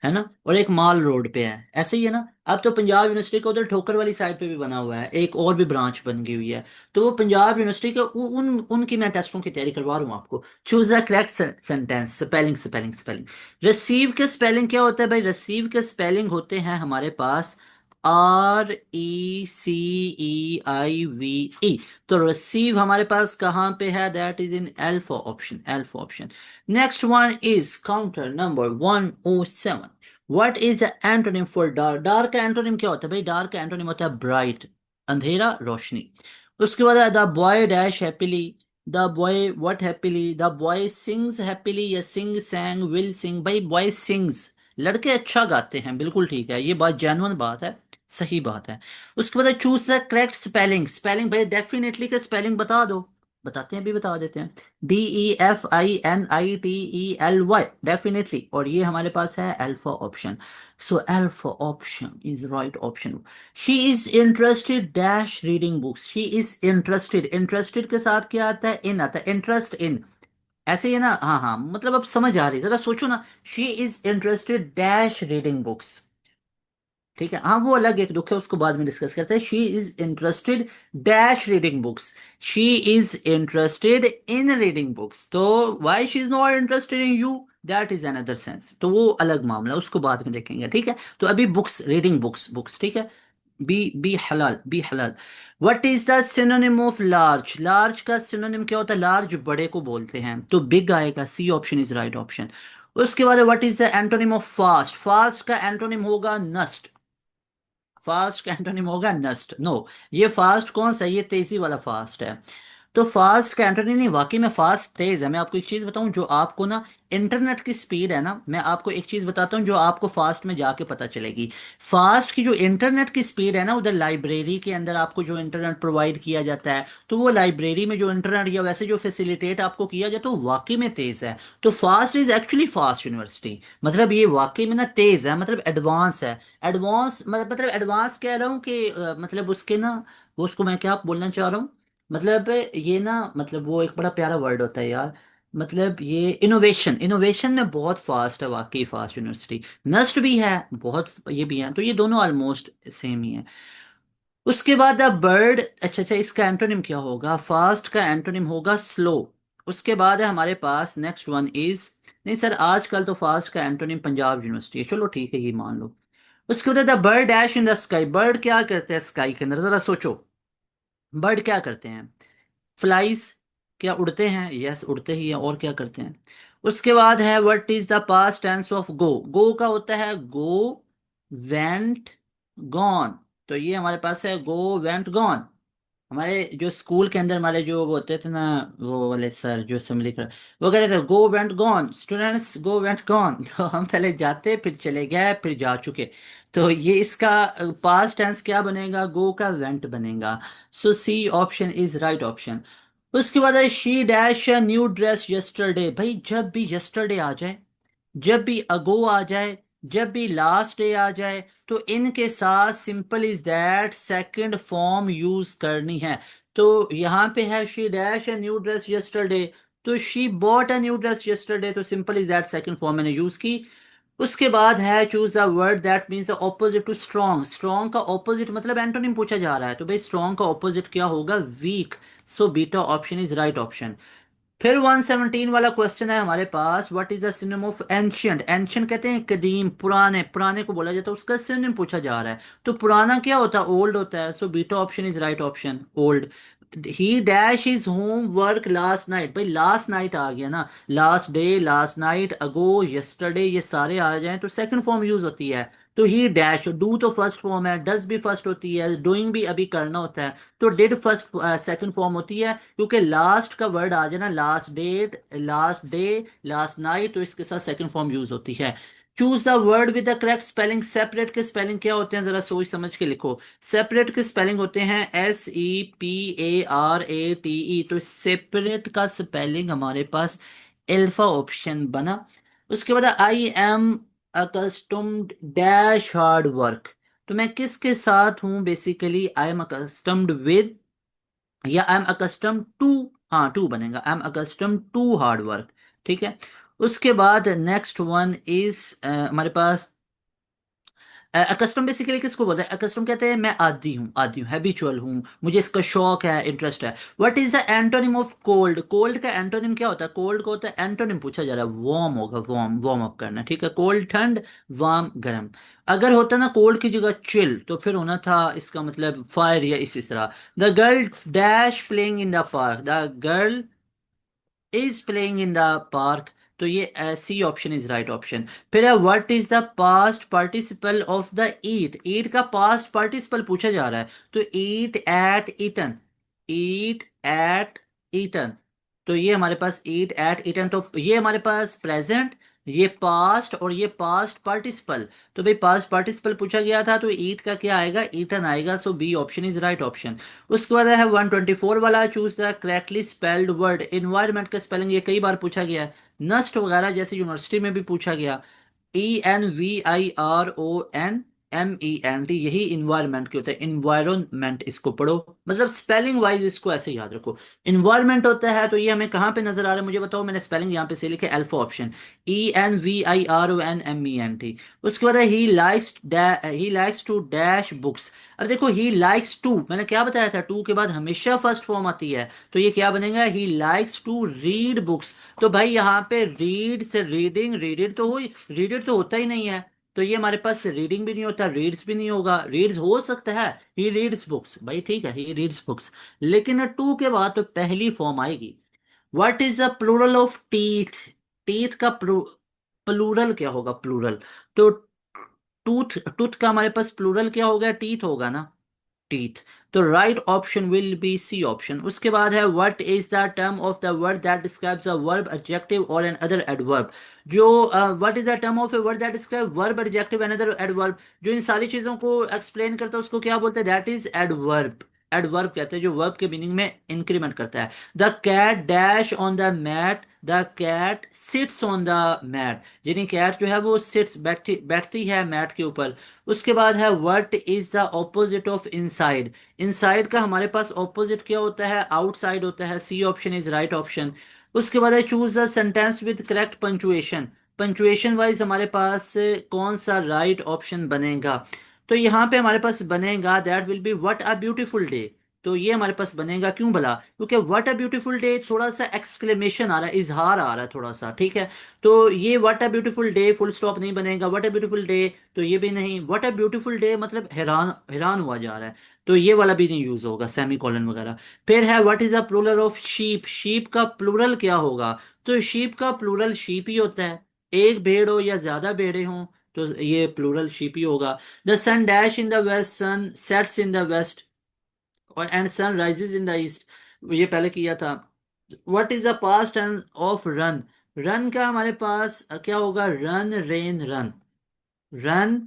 है ना, और एक माल रोड पे है, ऐसे ही है ना। अब तो पंजाब यूनिवर्सिटी का उधर ठोकर वाली साइड पे भी बना हुआ है, एक और भी ब्रांच बन गई हुई है। तो वो पंजाब यूनिवर्सिटी के उनकी मैं टेस्टों की तैयारी करवा रहा हूँ आपको। Choose the correct sentence, spelling spelling spelling. Receive के स्पेलिंग क्या होता है भाई, रिसीव के स्पेलिंग होते हैं हमारे पास RECEIVE। तो रिसीव हमारे पास कहाँ पे है, that is in alpha option, alpha option. Next one is counter number 107। What is the antonym for dark, dark का एंटोनिम क्या होता है भाई, डार्क का एंटोनिम होता है ब्राइट, अंधेरा रोशनी। उसके बाद है the boy dash happily, the boy what happily, the boy sings happily, या सिंग सैंग विल सिंग, भाई बॉय सिंग्स, लड़के अच्छा गाते हैं, बिल्कुल ठीक है, ये बात जेन्युइन बात है, सही बात है। उसके बाद choose the correct spelling, spelling भाई डेफिनेटली का स्पेलिंग बता दो, बताते हैं, अभी बता देते हैं। DEFINITELY, डेफिनेटली, और ये हमारे पास है alpha option. So alpha option is right option. She is interested dash reading books, she is interested, interested के साथ क्या आता है, इन आता है, इंटरेस्ट इन, ऐसे ही है ना। हाँ हाँ, मतलब अब समझ आ रही है, जरा सोचो ना। She is interested dash reading books, ठीक है, हाँ वो अलग एक दुख है, उसको बाद में डिस्कस करते हैं। She is interested dash reading books, she is interested in reading books. तो why she is not interested in you, that is another sense, तो वो अलग मामला है, उसको बाद में देखेंगे, ठीक है। तो अभी बुक्स, रीडिंग बुक्स, बुक्स, ठीक है। बी हलाल, बी हलाल। What is the synonym of large, large का सिनोनिम क्या होता है, लार्ज बड़े को बोलते हैं, तो बिग आएगा, C option is right option. उसके बाद what is the antonym of fast, fast का एंटोनिम होगा नस्ट, फास्ट का एंटोनिम होगा नस्ट। नो, ये फास्ट कौन सा है? ये तेजी वाला फास्ट है। तो फास्ट का एंटोनी नहीं, वाकई में फास्ट तेज है। मैं आपको एक चीज बताऊं, जो आपको ना इंटरनेट की स्पीड है ना, मैं आपको एक चीज बताता हूँ जो आपको फास्ट में जाके पता चलेगी। फास्ट की जो इंटरनेट की स्पीड है ना, उधर लाइब्रेरी के अंदर आपको जो इंटरनेट प्रोवाइड किया जाता है, तो वो लाइब्रेरी में जो इंटरनेट या वैसे जो फैसिलिटेट आपको किया जाता है वो वाकई में तेज है। तो fast is actually fast university, मतलब ये वाकई में ना तेज है, मतलब एडवांस है। एडवांस मतलब एडवांस कह रहा हूँ कि मतलब उसके ना, वो उसको मैं क्या बोलना चाह रहा हूँ, मतलब ये ना, मतलब वो एक बड़ा प्यारा वर्ड होता है यार, मतलब ये इनोवेशन, इनोवेशन में बहुत फास्ट है वाकई फास्ट यूनिवर्सिटी। नस्ट भी है बहुत, ये भी है, तो ये दोनों ऑलमोस्ट सेम ही है। उसके बाद द बर्ड, अच्छा अच्छा, इसका एंटोनिम क्या होगा? फास्ट का एंटोनिम होगा स्लो। उसके बाद है हमारे पास नेक्स्ट वन इज, नहीं सर आजकल तो फास्ट का एंटोनिम पंजाब यूनिवर्सिटी है, चलो ठीक है ये मान लो। उसके बाद the bird dash in the sky, bird क्या करते हैं स्काई के अंदर, जरा सोचो। बर्ड क्या करते हैं? फ्लाइज, क्या उड़ते हैं? यस उड़ते ही हैं, और क्या करते हैं? उसके बाद है what is the past tense of go, go का होता है गो वेंट गॉन। तो ये हमारे पास है गो वेंट गॉन। हमारे जो स्कूल के अंदर हमारे जो वो होते थे ना, वो वाले सर जो असेंबली कर, वो कहते थे go went gone students, go went gone. तो हम पहले जाते फिर चले गए फिर जा चुके। तो ये इसका पास्ट टेंस क्या बनेगा? गो का वेंट बनेगा। So C option is right option. उसके बाद है she dash a new dress yesterday. भाई जब भी यस्टरडे आ जाए, जब भी अगो आ जाए, जब भी लास्ट डे आ जाए, तो इनके साथ simple is that second form use करनी है। तो यहां पे है she dash a new dress yesterday, तो she bought a new dress yesterday, तो simple is that second form मैंने यूज की। उसके बाद है choose a word that means opposite to strong, strong का ऑपोजिट मतलब एंटोनिम पूछा जा रहा है, तो भाई स्ट्रॉन्ग का ऑपोजिट क्या होगा? Weak. So beta option is right option. फिर 117 वाला क्वेश्चन है हमारे पास, what is the synonym of ancient? Ancient कहते हैं कदीम, पुराने, पुराने को बोला जाता है, उसका सिनोनिम पूछा जा रहा है। तो पुराना क्या होता है? ओल्ड होता है। सो beta option is right option, old. He dash is home work last night, भाई लास्ट नाइट आ गया ना, लास्ट डे, लास्ट नाइट, अगो, यस्टरडे, ये सारे आ जाएं तो सेकंड फॉर्म यूज होती है। तो ही डैश, डू तो फर्स्ट फॉर्म है, डज भी फर्स्ट होती है, डूइंग भी अभी करना होता है, तो डिड फर्स्ट सेकंड फॉर्म होती है। क्योंकि लास्ट का वर्ड आ जाए ना, last date, last day, last night, तो इसके साथ सेकंड फॉर्म यूज होती है। Choose the word with the correct spelling, separate के स्पेलिंग क्या होते हैं जरा सोच समझ के लिखो। सेपरेट के स्पेलिंग होते हैं SEPARATE, तो सेपरेट का स्पेलिंग हमारे पास एल्फा ऑप्शन बना। उसके बाद I am accustomed dash hard work, तो मैं किसके साथ हूं? Basically I am accustomed with, या आई एम अकस्टम टू, हाँ टू बनेगा, I am accustom to hard work. ठीक है। उसके बाद नेक्स्ट वन इज हमारे पास अकस्टम, बेसिकली किसको बोलते हैं? अकस्टम कहते हैं मैं आदी हूँ, आदी हूँ, हैबिचुअल हूँ, मुझे इसका शौक है, इंटरेस्ट है। What is the antonym of cold? Cold का एंटोनिम क्या होता है? कोल्ड को होता है, एंटोनिम पूछा जा रहा है, वार्म होगा, वार्म, वार्म अप करना, ठीक है। कोल्ड ठंड, वार्म गर्म। अगर होता ना कोल्ड की जगह चिल, तो फिर होना था इसका मतलब फायर या इसी तरह। The girl dash playing in the park, the girl is playing in the park, तो ये C option is right option. फिर है what is the past participle of the eat, eat का पास्ट पार्टिसिपल पूछा जा रहा है, तो eat ate eaten, eat ate eaten, तो ये हमारे पास ईट एट ईटन, तो ये हमारे पास प्रेजेंट, ये पास्ट, और ये पास्ट पार्टिसिपल। तो भाई पास्ट पार्टिसिपल पूछा गया था, तो ईट का क्या आएगा? ईटन आएगा। So B option is right option. उसके बाद है 124 वाला, choose the correctly spelled word. Environment का स्पेलिंग ये कई बार पूछा गया है, नस्ट वगैरह जैसे यूनिवर्सिटी में भी पूछा गया। ENVIRONMENT, यही इन्वायरमेंट के होता है, इन्वायरमेंट इसको पढ़ो, मतलब स्पेलिंग वाइज इसको ऐसे याद रखो। इन्वायरमेंट होता है, तो ये हमें कहाँ पे नजर आ रहा है मुझे बताओ, मैंने स्पेलिंग यहाँ पे से लिखे, अल्फा ऑप्शन, ENVIRONMENT। उसके बाद he likes to dash books. अब देखो ही लाइक्स टू, मैंने क्या बताया था, टू के बाद हमेशा फर्स्ट फॉर्म आती है, तो ये क्या बनेगा? He likes to read books. तो भाई यहाँ पे रीड से रीडिंग, रीडेड तो हुई, रीडेड तो होता ही नहीं है, तो ये हमारे पास रीडिंग भी नहीं होता, रीड्स भी नहीं होगा, रीड्स हो सकता है, ही रीड्स बुक्स, भाई ठीक है, ही रीड्स बुक्स। लेकिन टू के बाद तो पहली फॉर्म आएगी। What is the plural of teeth? Teeth का प्लूरल क्या होगा? प्लूरल, तो टूथ, टूथ का हमारे पास प्लूरल क्या होगा? टीथ होगा ना। टीथ। तो right option will be C option. उसके बाद है what is the term of the word that describes a verb adjective और एन अदर एडवर्ब। जो what is the term of a word that describe verb adjective and other adverb, जो इन सारी चीजों को एक्सप्लेन करता है उसको क्या बोलते हैं, दैट इज एडवर्ब। एडवर्ब कहते हैं जो वर्ब के मीनिंग में इंक्रीमेंट करता है। The cat dash on the mat, the cat sits on the mat, यानी कैट जो है वो सिट्स बैठती बैठती है मैट के ऊपर। उसके बाद है what is the opposite of inside. Inside का हमारे पास ऑपोजिट क्या होता है, आउटसाइड होता है। C option is right option. उसके बाद है choose the sentence with correct punctuation. Punctuation wise हमारे पास कौन सा राइट ऑप्शन बनेगा। तो यहाँ पे हमारे पास बनेगा that will be what a beautiful day. तो ये हमारे पास बनेगा, क्यों भला, क्योंकि व्हाट अ ब्यूटीफुल डे थोड़ा सा एक्सक्लेमेशन आ रहा है, इजहार आ रहा है थोड़ा सा, ठीक है। तो ये what a beautiful day full stop नहीं बनेगा, व्हाट अ ब्यूटीफुल डे तो ये भी नहीं, व्हाट अ ब्यूटीफुल डे मतलब हैरान हैरान हुआ जा रहा है, तो ये वाला भी नहीं यूज होगा, सेमी कॉलन वगैरह। फिर है what is the plural of sheep. Sheep का प्लूरल क्या होगा। तो शीप का प्लूरल शीप ही होता है, एक भेड़ हो या ज्यादा भेड़े हों तो ये प्लूरल शीप ही होगा। The sun dash in the west, sun sets in the west और and sun rises in the east, ये पहले किया था। What is the past tense of run. Run का हमारे पास क्या होगा, run ran run, run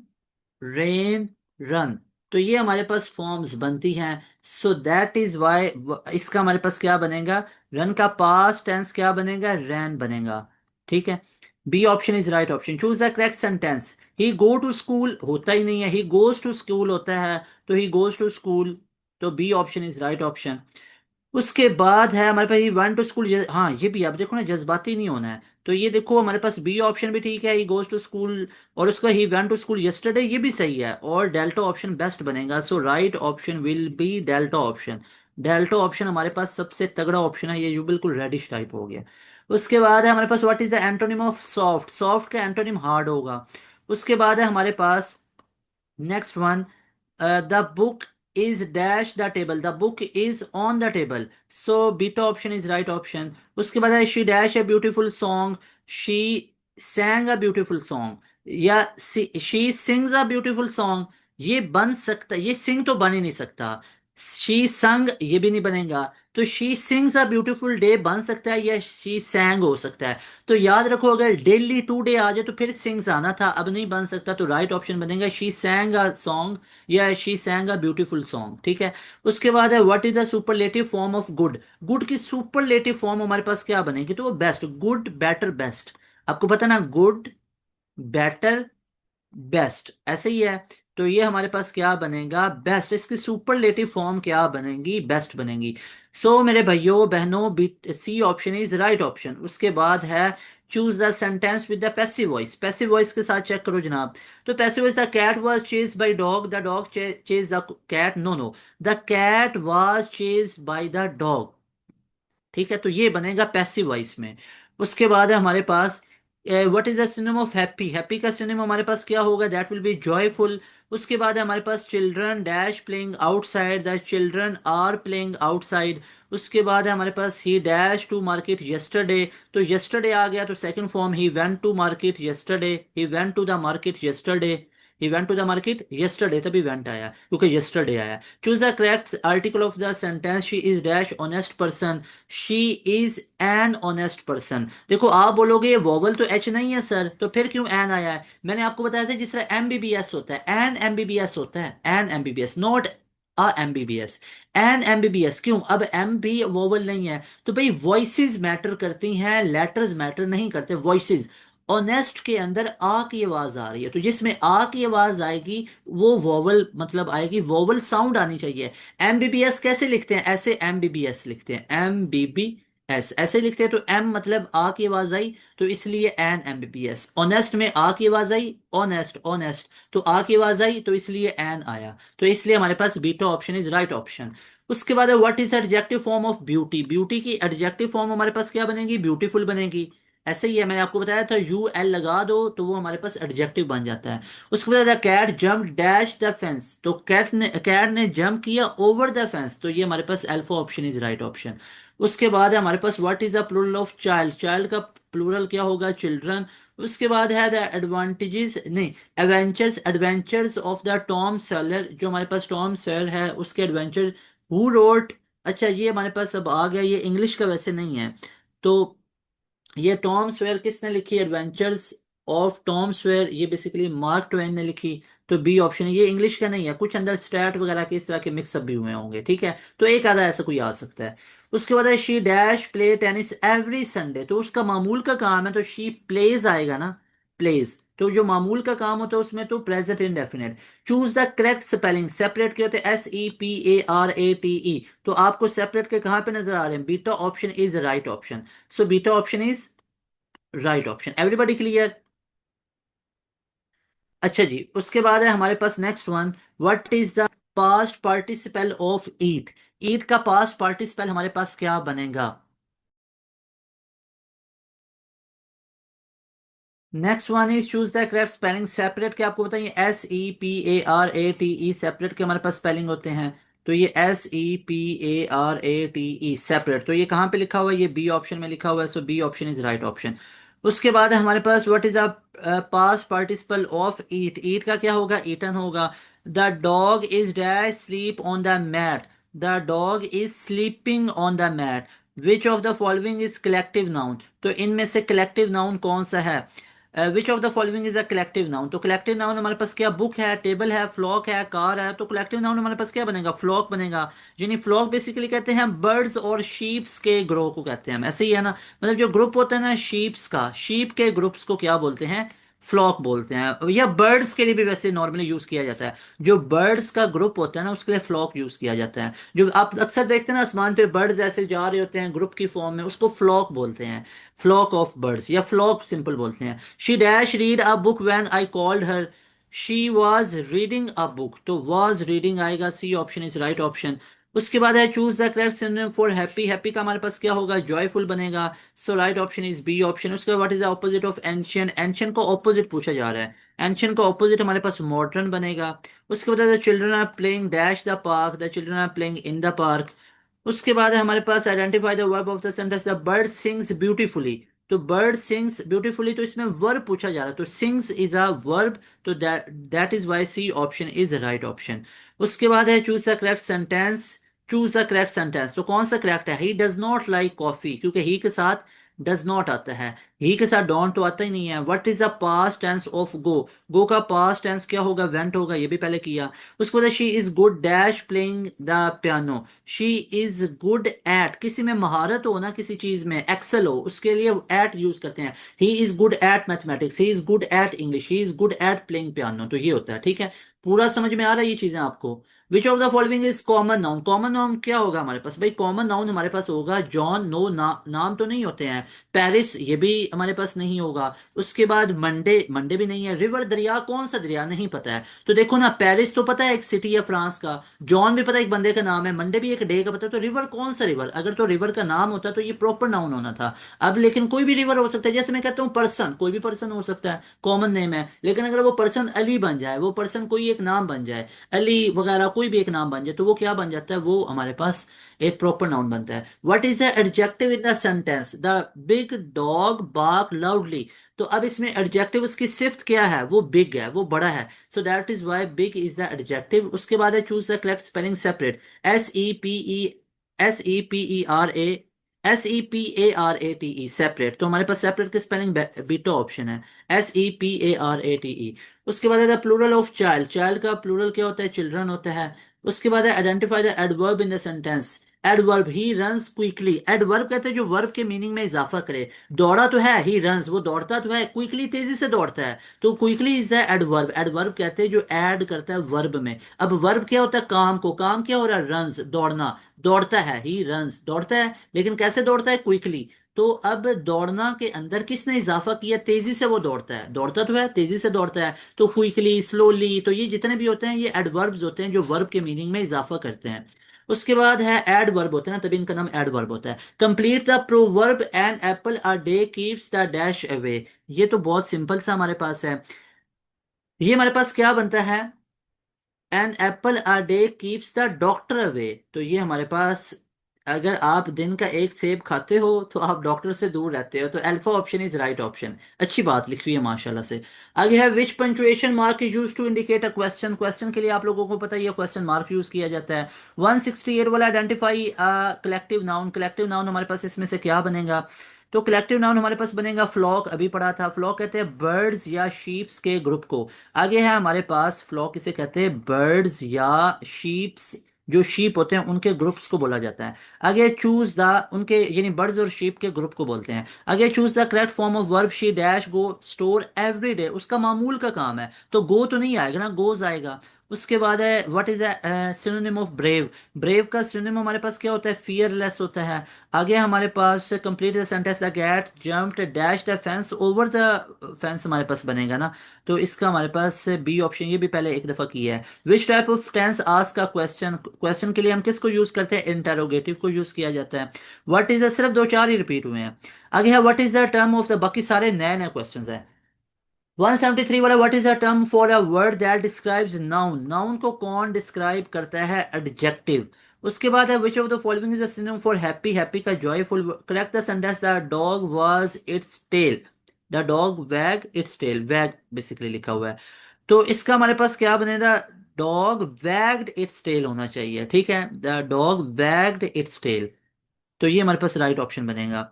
ran run. तो ये हमारे पास फॉर्म्स बनती हैं। सो दैट इज वाई, इसका हमारे पास क्या बनेगा, रन का पास्ट टेंस क्या बनेगा, रैन बनेगा, ठीक है। B option is right option. Choose the correct sentence. He go to school होता ही नहीं है, ही गोज टू स्कूल होता है, तो ही गोज टू स्कूल, तो B option is right option. उसके बाद है हमारे पास ही वेंट टू स्कूल, हाँ ये भी आप देखो ना, जज्बाती नहीं होना है। तो ये देखो हमारे पास बी ऑप्शन भी ठीक है, ही गोज टू स्कूल, और उसका ही वेंट टू स्कूल यस्टरडे ये भी सही है, और डेल्टा ऑप्शन बेस्ट बनेगा। So right option will be delta option. Delta option हमारे पास सबसे तगड़ा ऑप्शन है, ये यू बिल्कुल रेडिश टाइप हो गया। उसके बाद है हमारे पास what is the antonym of soft. Soft का एंटोनिम हार्ड होगा। उसके बाद है हमारे पास next one, the book is dash the table, the book is on the table, so beta option is right option. उसके बाद है she dash a beautiful song, she sang a beautiful song, या she sings a beautiful song, ये बन सकता, ये sing तो बन ही नहीं सकता। she sung ये भी नहीं बनेगा। तो she sings a beautiful day बन सकता है, या she sang हो सकता है। तो याद रखो अगर डेली टू डे आ जाए तो फिर सिंग्स आना था, अब नहीं बन सकता, तो राइट ऑप्शन बनेगा शी सैंग अ सॉन्ग, या शी सैंग अ ब्यूटीफुल सॉन्ग, ठीक है। उसके बाद है what is the superlative form of good. Good की सुपरलेटिव फॉर्म हमारे पास क्या बनेगी, तो वो बेस्ट, गुड बेटर बेस्ट। आपको पता ना, गुड बेटर बेस्ट ऐसे ही है। तो ये हमारे पास क्या बनेगा, बेस्ट। इसकी सुपरलेटिव फॉर्म क्या बनेगी, बेस्ट बनेगी। सो मेरे भाइयों बहनों, B C option is right option. उसके बाद है choose the sentence with the passive voice. Passive voice के साथ चेक करो जनाब। तो passive voice, the cat was chase by dog, the dog chase the cat, no no, the cat was chase by the dog, ठीक है। तो ये बनेगा पैसिव वॉइस में। उसके बाद है हमारे पास what is the synonym of happy. Happy का सिनोनिम हमारे पास क्या होगा, दैट विल बी जॉयफुल। उसके बाद है हमारे पास children dash playing outside, the children are playing outside. उसके बाद है हमारे पास he dash to market yesterday, तो यस्टरडे आ गया, तो second form he went to market yesterday, he went to the market yesterday, he went to the market yesterday, तभी वेंट आया क्योंकि यस्टरडे आया। Choose the correct article of the sentence, she is dash honest person, she is an honest person. देखो आप बोलोगे ये vowel तो H नहीं है सर, तो फिर क्यों एन आया है। मैंने आपको बताया था जिस तरह एमबीबीएस होता है, एन एमबीबीएस होता है, N MBBS not a MBBS, N MBBS. क्यों, अब एम भी वोवल नहीं है, तो भाई वॉइसेस मैटर करती हैं, लेटर्स मैटर नहीं करते, वॉइसेस। ऑनेस्ट के अंदर आ की आवाज आ रही है, तो जिसमें आ की आवाज आएगी वो वोवल मतलब आएगी, वोवल साउंड आनी चाहिए। एमबीबीएस कैसे लिखते हैं, ऐसे एमबीबीएस लिखते हैं, एमबीबीएस ऐसे लिखते हैं। तो एम मतलब आ की आवाज आई, तो इसलिए एन एमबीबीएस। ऑनेस्ट में आ की आवाज आई, ऑनेस्ट ऑनेस्ट, तो आ की आवाज आई तो इसलिए एन आया, तो इसलिए हमारे पास beta option is right option. उसके बाद what is adjective form of beauty. Beauty की एडजेक्टिव फॉर्म हमारे पास क्या बनेगी, ब्यूटीफुल बनेगी। ऐसे ही है, मैंने आपको बताया था यू एल लगा दो तो वो हमारे पास एडजेक्टिव बन जाता है। उसके बाद cat jump dash the fence, तो कैट ने जंप किया ओवर द फेंस, तो ये हमारे पास alpha option is right option. उसके बाद है हमारे पास what is the plural of child. Child का प्लूरल क्या होगा, चिल्ड्रन। उसके बाद है द एडवांटेजेस, नहीं, adventures, adventures of the Tom Sawyer, जो हमारे पास टॉम सॉयर है उसके एडवेंचर। हु रोट, अच्छा ये हमारे पास अब आ गया, ये इंग्लिश का वैसे नहीं है। तो ये टॉम सॉयर किसने लिखी, एडवेंचर्स ऑफ टॉम सॉयर, ये बेसिकली मार्क ट्वेन ने लिखी। तो बी ऑप्शन है, ये इंग्लिश का नहीं है, कुछ अंदर स्टैट वगैरह के इस तरह के मिक्सअप भी हुए होंगे, ठीक है, तो एक आधा ऐसा कोई आ सकता है। उसके बाद है she dash play tennis every Sunday, तो उसका मामूल का काम है तो शी प्लेज आएगा ना, प्लेज, तो जो मामूल का काम होता है उसमें तो present indefinite. Choose the correct spelling, separate के होते हैं SEPARATE, तो आपको सेपरेट के कहाँ पे नजर आ रहे हैं, beta option is right option. So beta option is right option. Everybody clear? अच्छा जी, उसके बाद है हमारे पास next one, what is the past participle of eat. Eat का पास्ट पार्टिसिपल हमारे पास क्या बनेगा? Next one is choose the correct spelling, separate के आपको बताइए SEPARATE, सेपरेट के हमारे पास स्पेलिंग होते हैं। तो ये SEPARATE सेपरेट, तो ये कहाँ पे लिखा हुआ है, ये बी ऑप्शन में लिखा हुआ है, so B option is right option. उसके बाद है हमारे पास what is the past participle of eat, eat का क्या होगा, ईटन होगा। The dog is dash sleep on the mat, the dog is sleeping on the mat. Which of the following is collective noun, तो इनमें से collective noun कौन सा है? Which of the following is a collective noun, तो collective noun हमारे पास क्या, बुक है, टेबल है, फ्लॉक है, कार है, तो कलेक्टिव नाउन हमारे पास क्या बनेगा, फ्लॉक बनेगा। यानी फ्लॉक बेसिकली कहते हैं बर्ड्स और शीप्स के ग्रोह को कहते हैं हम, ऐसे ही है ना, मतलब जो ग्रुप होता है ना शीप्स का, शीप के ग्रुप्स को क्या बोलते हैं, फ्लॉक बोलते हैं, या बर्ड्स के लिए भी वैसे नॉर्मली यूज किया जाता है। जो बर्ड्स का ग्रुप होता है ना उसके लिए फ्लॉक यूज किया जाता है। जो आप अक्सर देखते हैं ना आसमान पे बर्ड्स ऐसे जा रहे होते हैं ग्रुप की फॉर्म में, उसको फ्लॉक बोलते हैं, फ्लॉक ऑफ बर्ड्स, या फ्लॉक सिंपल बोलते हैं। She dash read a book when I called her, she was reading a book, तो वाज रीडिंग आएगा, C option is right option. उसके बाद है choose the correct synonym for happy, happy का हमारे पास क्या होगा, जॉयफुल बनेगा, so right option is B option. उसके बाद what is the opposite of ancient, ancient को ऑपोजिट पूछा जा रहा है, एंशियन का ऑपोजिट हमारे पास मॉडर्न बनेगा। उसके बाद the children are playing dash the park, the children are playing in the park. उसके बाद है हमारे पास identify the verb of the sentence, the bird sings beautifully, तो बर्ड सिंग्स ब्यूटीफुली, तो इसमें वर्ब पूछा जा रहा है, तो सिंग्स इज अ वर्ब, तो that that is why C option is right option. उसके बाद है choose the correct sentence, choose the correct sentence, तो कौन सा करेक्ट है, he does not like coffee, क्योंकि ही के साथ डज नॉट आता है, ही के साथ डोंट तो आता ही नहीं है। What is the past tense of go, go का पास्ट टेंस क्या होगा, वेंट होगा, ये भी पहले किया। उसके बाद she is good dash playing the piano, she is good eight, किसी में महारत हो ना, किसी चीज में एक्सेल हो, उसके लिए एट यूज करते हैं। ही is good at mathematics, he is good eight English, he is good eight playing piano, तो ये होता है, ठीक है। पूरा समझ में आ रहा है ये चीजें आपको? विच of the following is common noun, common noun क्या होगा हमारे पास भाई, कॉमन नाउन हमारे पास होगा जॉन, नो, नाम तो नहीं होते हैं। पेरिस, ये भी हमारे पास नहीं होगा। उसके बाद मंडे, मंडे भी नहीं है। रिवर, दरिया, कौन सा दरिया, नहीं पता है। तो देखो ना, पेरिस तो पता है एक सिटी है फ्रांस का, जॉन भी पता है एक बंदे का नाम है, मंडे भी एक डे का पता है, तो रिवर कौन सा रिवर, अगर तो रिवर का नाम होता तो ये प्रॉपर नाउन होना था। अब लेकिन कोई भी रिवर हो सकता है, जैसे मैं कहता हूँ पर्सन, कोई भी पर्सन हो सकता है, कॉमन नेम है, लेकिन अगर वो पर्सन अली बन जाए, वो पर्सन कोई एक नाम बन जाए, अली वगैरह कोई भी एक नाम बन जाए, तो वो क्या बन जाता है, वो हमारे पास एक प्रॉपर नाउन बनता है। What is the adjective in the sentence, the big dog bark loudly, तो अब इसमें एडजेक्टिव उसकी सिफ्त क्या है, वो बिग है, वो बड़ा है, so that is why big is the adjective. उसके बाद है choose the correct spelling separate, SEPERA, SEPARATE separate, तो हमारे पास सेपरेट की स्पेलिंग बीटा ऑप्शन है, SEPARATE। उसके बाद है प्लूरल ऑफ चाइल्ड, चाइल्ड का प्लूरल क्या होता है, चिल्ड्रन होता है। उसके बाद है identify the adverb in the sentence, adverb, he runs quickly, adverb कहते हैं जो वर्ब के मीनिंग में इजाफा करे। दौड़ा तो है, ही रन्स, वो दौड़ता तो है, क्विकली तेजी से दौड़ता है, तो quickly is the adverb, adverb कहते हैं जो ऐड करता है वर्ब में। अब वर्ब क्या होता है, काम को, काम क्या हो रहा है, रन्स, दौड़ना, दौड़ता है, ही रन्स, दौड़ता है, लेकिन कैसे दौड़ता है, क्विकली। तो अब दौड़ना के अंदर किसने इजाफा किया, तेजी से वो दौड़ता है, दौड़ता तो है, तेजी से दौड़ता है, तो क्विकली, स्लोली, तो ये जितने भी होते हैं ये एडवर्ब्स होते हैं जो वर्ब के मीनिंग में इजाफा करते हैं। उसके बाद है एडवर्ब होते हैं ना, तभी इनका नाम एडवर्ब होता है। Complete the proverb, an apple a day keeps the dash away, ये तो बहुत सिंपल सा हमारे पास है। ये हमारे पास क्या बनता है, an apple a day keeps the doctor away, तो ये हमारे पास अगर आप दिन का एक सेब खाते हो तो आप डॉक्टर से दूर रहते हो, तो alpha option is right option. अच्छी बात लिखी हुई है माशाल्लाह से। आगे है which punctuation mark is use to indicate a question. Question के लिए आप लोगों को पता ही है क्वेश्चन मार्क यूज किया जाता है। 168 वाला identify collective noun. Collective noun हमारे पास इसमें से क्या बनेगा? तो कलेक्टिव नाउन हमारे पास बनेगा फ्लॉक, अभी पढ़ा था। फ्लॉक कहते हैं बर्ड्स या शीप्स के ग्रुप को। आगे है हमारे पास फ्लॉक किसे कहते हैं? बर्ड्स या शीप्स, जो शीप होते हैं उनके ग्रुप्स को बोला जाता है। आगे चूज द, उनके यानी बर्ड्स और शीप के ग्रुप को बोलते हैं। आगे choose the correct form of verb. She dash go store every day, उसका मामूल का काम है तो गो तो नहीं आएगा ना, गोज आएगा। उसके बाद है what is the synonym of brave. Brave का सिनोनिम हमारे पास क्या होता है? फियरलेस होता है। आगे हमारे पास complete the sentence the cat jumped dash the fence over the fence हमारे पास बनेगा ना। तो इसका हमारे पास बी ऑप्शन, ये भी पहले एक दफा किया है। Which type of tense ask का क्वेश्चन। क्वेश्चन के लिए हम किसको यूज करते हैं? इंटेरोगेटिव को यूज किया जाता है। व्हाट इज द, सिर्फ दो चार ही रिपीट हुए हैं। आगे है what is the term of the, बाकी सारे नए नए क्वेश्चन हैं। 173 वाला what is the term for a word that describes noun. Noun को कौन डिस्क्राइब करता है? एडजेक्टिव। उसके बाद है which of the following is a synonym for happy. Happy का joyful. Correct the sentence the dog was its tail. The dog wag its tail, wag basically लिखा हुआ है। तो इसका हमारे पास क्या बनेगा? डॉग वैग्ड इट्स टेल होना चाहिए, ठीक है, the dog wagged its tail. तो ये हमारे पास राइट ऑप्शन बनेगा।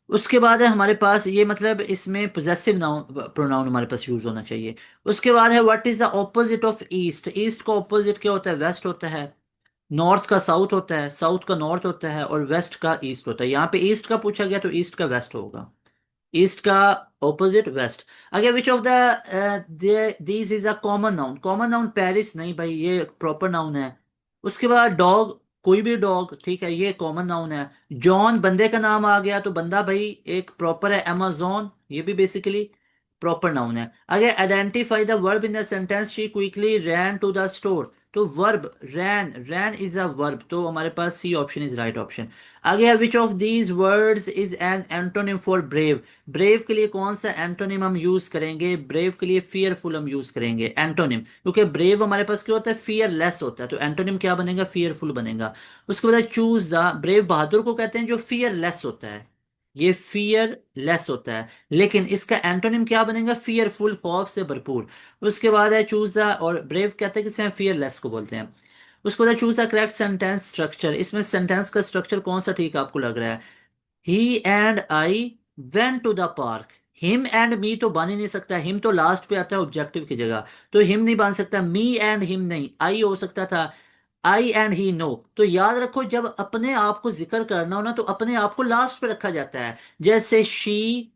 उसके बाद है हमारे पास ये, मतलब इसमें पोजेसिव नाउन प्रोनाउन हमारे पास यूज होना चाहिए। उसके बाद है what is the opposite of east. East का ऑपोजिट क्या होता है? वेस्ट होता है। नॉर्थ का साउथ होता है, साउथ का नॉर्थ होता है, और वेस्ट का ईस्ट होता है। यहाँ पे ईस्ट का पूछा गया तो ईस्ट का वेस्ट होगा। ईस्ट का ऑपोजिट वेस्ट। अगर विच of the these is a common noun. Common noun Paris नहीं भाई, ये प्रॉपर नाउन है। उसके बाद डॉग, कोई भी डॉग, ठीक है, ये कॉमन नाउन है। जॉन बंदे का नाम आ गया तो बंदा भाई एक प्रॉपर है। amazon ये भी बेसिकली प्रॉपर नाउन है। अगर identify the verb in the sentence she quickly ran to the store. तो verb ran, ran is a verb, तो हमारे पास C option is right option. आगे है which of these words is an antonym for brave. Brave के लिए कौन सा एंटोनिम हम यूज करेंगे? ब्रेव के लिए फियरफुल हम यूज करेंगे एंटोनिम, क्योंकि ब्रेव हमारे पास क्या होता है? फियरलेस होता है, तो एंटोनिम क्या बनेगा? फियरफुल बनेगा। उसके बाद चूज द, ब्रेव बहादुर को कहते हैं जो फियरलेस होता है, ये फियरलेस होता है। लेकिन इसका एंटोनिम क्या बनेगा? फियरफुल, खौफ से भरपूर। उसके बाद है चूज द, और ब्रेव कहते हैं किसे? फियरलेस को बोलते हैं। उसके बाद choose the correct sentence structure. इसमें सेंटेंस का स्ट्रक्चर कौन सा ठीक आपको लग रहा है? He and I went to the park. Him and me तो बन ही नहीं सकता, हिम तो लास्ट पे आता है ऑब्जेक्टिव की जगह, तो हिम नहीं बन सकता। मी एंड हिम नहीं, आई हो सकता था। आई एंड ही नो। तो याद रखो जब अपने आप को जिक्र करना हो ना तो अपने आप को लास्ट पे रखा जाता है। जैसे शी,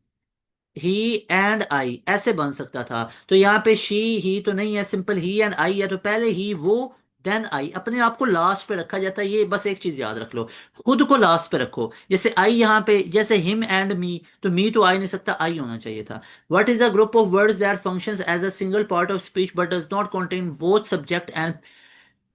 ही एंड आई ऐसे बन सकता था, तो यहाँ पे शी ही तो नहीं है, सिंपल ही एंड आई है, तो पहले ही वो देन आई, अपने आप को लास्ट पे रखा जाता है। ये बस एक चीज याद रख लो, खुद को लास्ट पे रखो। जैसे आई यहाँ पे, जैसे हिम एंड मी, तो मी तो आ ही नहीं सकता, आई होना चाहिए था। What is the group of words that functions as a single part of speech but does not contain both subject and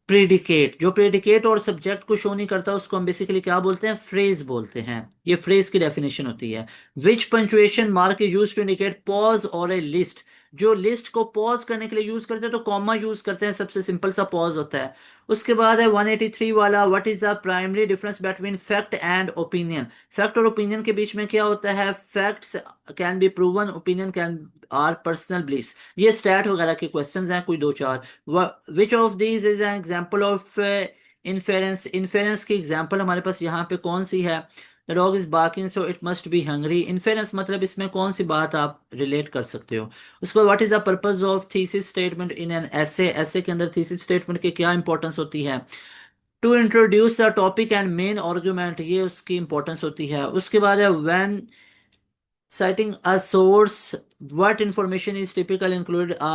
predicate. जो प्रेडिकेट और सब्जेक्ट को शो नहीं करता उसको हम बेसिकली क्या बोलते हैं? फ्रेज बोलते हैं। ये फ्रेज की डेफिनेशन होती है। Which punctuation mark is use to indicate pause और ए लिस्ट। जो लिस्ट को पॉज करने के लिए यूज करते हैं तो कॉमा यूज करते हैं, सबसे सिंपल सा पॉज होता है। उसके बाद है 183 वाला what is the primary difference between fact and opinion. Fact और ओपिनियन के बीच में क्या होता है? Facts can be proven, opinion can are personal beliefs. ये स्टैट वगैरह के क्वेश्चंस हैं कोई दो चार। Which of these is an example of inference. Inference की एग्जाम्पल हमारे पास यहाँ पे कौन सी है? The dog is barking so it must be hungry. Inference मतलब इसमें कौन सी बात आप रिलेट कर सकते हो? उसके बाद what is the purpose of thesis statement in an ऐसे। ऐसे के अंदर थीसिस स्टेटमेंट की क्या इंपॉर्टेंस होती है? To introduce the topic and main argument, ये उसकी इंपॉर्टेंस होती है। उसके बाद है when citing a source what information is typical included a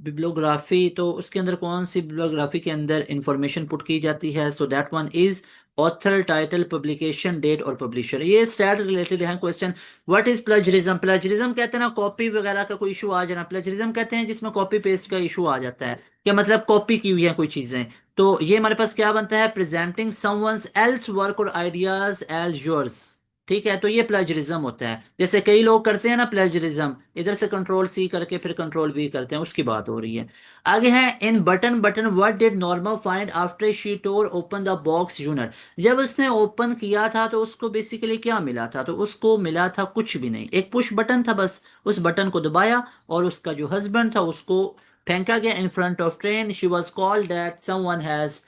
bibliography। तो उसके अंदर कौन सी bibliography के अंदर इंफॉर्मेशन पुट की जाती है? So that one is author, title, publication date और पब्लिशर। ये स्टैट रिलेटेड है question. What is plagiarism. Plagiarism कहते हैं ना कॉपी वगैरह का कोई इशू आ जाना, प्लेजरिज्म कहते हैं जिसमें कॉपी पेस्ट का इशू आ जाता है। क्या मतलब? कॉपी की हुई है कोई चीजें। तो ये हमारे पास क्या बनता है? प्रेजेंटिंग समवंस एल्स वर्क और आइडियाज एज योर्स। ठीक है, तो ये प्लेजरिज्म होता है, जैसे कई लोग करते हैं ना प्लेजरिज्म, इधर से कंट्रोल सी करके फिर कंट्रोल वी करते हैं, उसकी बात हो रही है। आगे है in button button what did Norma find after she tore open the box यूनर। जब उसने ओपन किया था तो उसको बेसिकली क्या मिला था, तो उसको मिला था कुछ भी नहीं, एक पुश बटन था बस। उस बटन को दबाया और उसका जो हस्बैंड था उसको फेंका गया in front of train. She was called that someone has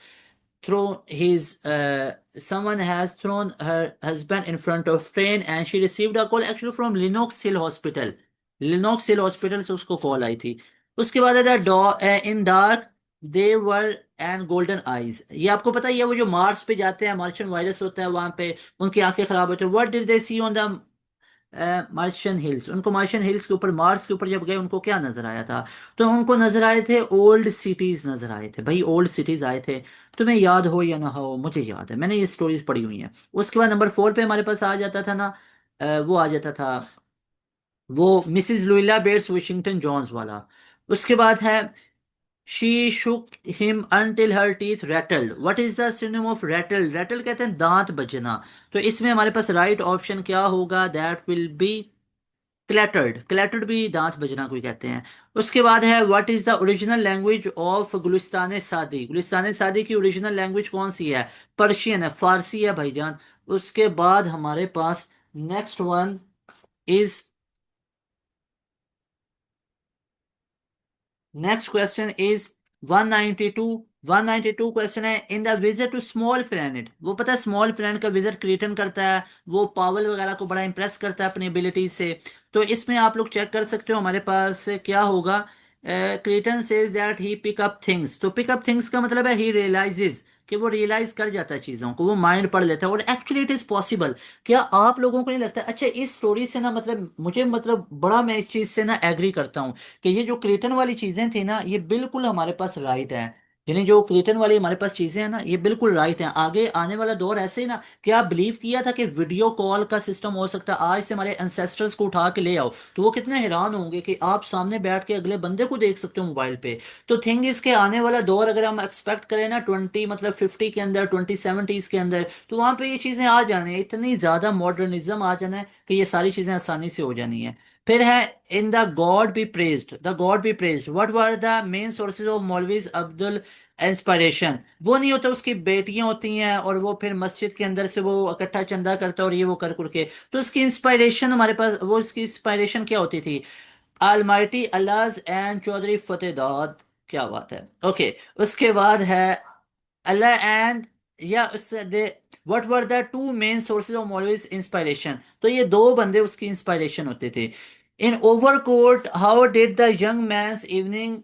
thrown his someone has thrown her husband in front of train and she received a call actually from Lenox Hill Hospital। Lenox Hill Hospital से उसको call आई थी। उसके बाद है इन dark they were and golden eyes. ये आपको पता ही है, वो जो मार्स पे जाते हैं, मार्शियन वायरस होता है वहां पे, उनकी आंखें खराब होती है। What did they see on the Martian hills. उनको मार्शियन हिल्स के ऊपर, मार्स के ऊपर जब गए उनको क्या नजर आया था, तो उनको नजर आए थे ओल्ड सिटीज नजर आए थे भाई, ओल्ड सिटीज आए थे। तुम्हें याद हो या ना हो, मुझे याद है, मैंने ये स्टोरीज पढ़ी हुई हैं। उसके बाद नंबर 4 पे हमारे पास आ जाता था ना, वो आ जाता था वो Mrs Luella Bates Washington Johns वाला। उसके बाद है she shook him until her teeth rattled. What is the synonym of rattle? Rattle कहते हैं दांत बजना। तो इसमें हमारे पास राइट ऑप्शन क्या होगा, that will be clattered. Clattered भी दांत बजना कोई कहते हैं। उसके बाद है what is the original language of Gulistan Saadi. Gulistan सादी की ओरिजिनल लैंग्वेज कौन सी है? पर्शियन है, फारसी है भाईजान। उसके बाद हमारे पास next one is, next question is 192। 192 question है in the visit to small planet. वो पता है स्मॉल प्लैनेट का विजिट क्रिएटन करता है, वो पावल वगैरह को बड़ा इंप्रेस करता है अपनी एबिलिटीज से। तो इसमें आप लोग चेक कर सकते हो हमारे पास क्या होगा। Kreton says that he pick up things. तो पिक अप थिंग्स का मतलब है ही रियलाइजेज, कि वो रियलाइज कर जाता है चीजों को, वो माइंड पढ़ लेता है, और एक्चुअली इट इज पॉसिबल। क्या आप लोगों को नहीं लगता? अच्छा, इस स्टोरी से ना मतलब मुझे मतलब बड़ा, मैं इस चीज से ना एग्री करता हूँ कि ये जो क्रेटन वाली चीजें थी ना, ये बिल्कुल हमारे पास राइट है। यानी जो क्रेटन वाली हमारे पास चीजें हैं ना, ये बिल्कुल राइट है। आगे आने वाला दौर ऐसे ही ना, क्या आप बिलीव किया था कि वीडियो कॉल का सिस्टम हो सकता है, आज से हमारे एंसेस्टर्स को उठा के ले आओ, तो वो कितने हैरान होंगे कि आप सामने बैठ के अगले बंदे को देख सकते हो मोबाइल पे। तो थिंग इसके आने वाला दौर अगर हम एक्सपेक्ट करें ना 20 मतलब 50 के अंदर, 2070s के अंदर, तो वहां पे ये चीजें आ जानी है, इतनी ज्यादा मॉडर्निज्म आ जाना है कि ये सारी चीजें आसानी से हो जानी है। फिर है in the God B praised, the God B praised what were the main sources of मौलवी अब्दुल इंस्पायरेशन। वो नहीं होता, उसकी बेटियां होती हैं और वो फिर मस्जिद के अंदर से वो इकट्ठा चंदा करता है और ये वो कर करके। तो उसकी इंस्पायरेशन हमारे पास, वो इसकी इंस्पायरेशन क्या होती थी? अलमाइटी अल्लाह एंड चौधरी फतेह दाद। क्या बात है, ओके। उसके बाद है अल्लाह एंड, या उससे दे what were the two main sources of मौलवीज इंस्पायरेशन। तो ये दो बंदे उसकी इंस्पायरेशन होते थे। In overcoat how did the young man's evening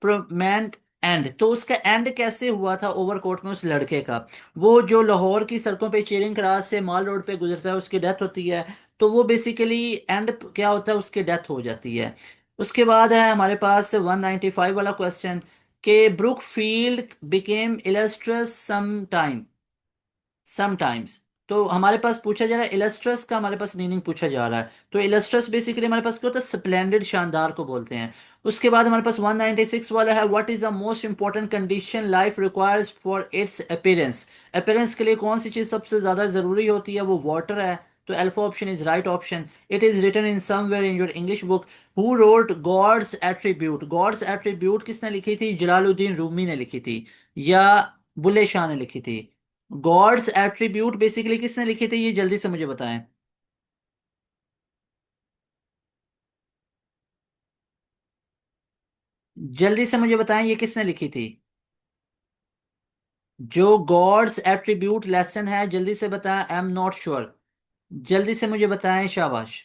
promenade end. तो उसका एंड कैसे हुआ था ओवरकोट में उस लड़के का? वो जो लाहौर की सड़कों पे चेरिंग क्रास से माल रोड पे गुजरता है, उसकी डेथ होती है। तो वो बेसिकली एंड क्या होता है, उसकी डेथ हो जाती है। उसके बाद है हमारे पास 195 वाला क्वेश्चन के ब्रुक फील्ड बिकेम इलस्ट्रस समटाइम्स। तो हमारे पास पूछा जा रहा है इलस्ट्रस का, हमारे पास मीनिंग पूछा जा रहा है। तो इलस्ट्रस बेसिकली हमारे पास क्या होता है, स्प्लेंडेड, शानदार को बोलते हैं। उसके बाद हमारे पास 196 वाला है what is the most important condition life requires for its appearance. Appearance के लिए कौन सी चीज सबसे ज्यादा जरूरी होती है? वो वाटर है। तो alpha option is right option. It is written in somewhere in your English book. Who wrote God's attribute. God's attribute किसने लिखी थी? जलालुद्दीन रूमी ने लिखी थी, या बुल्ले शाह ने लिखी थी? गॉड्स एट्रीब्यूट बेसिकली किसने लिखे थे, ये जल्दी से मुझे बताएं। जल्दी से मुझे बताएं ये किसने लिखी थी? जो गॉड्स एट्रीब्यूट लेसन है, जल्दी से बताएं, आई एम नॉट श्योर। जल्दी से मुझे बताएं, शाबाश।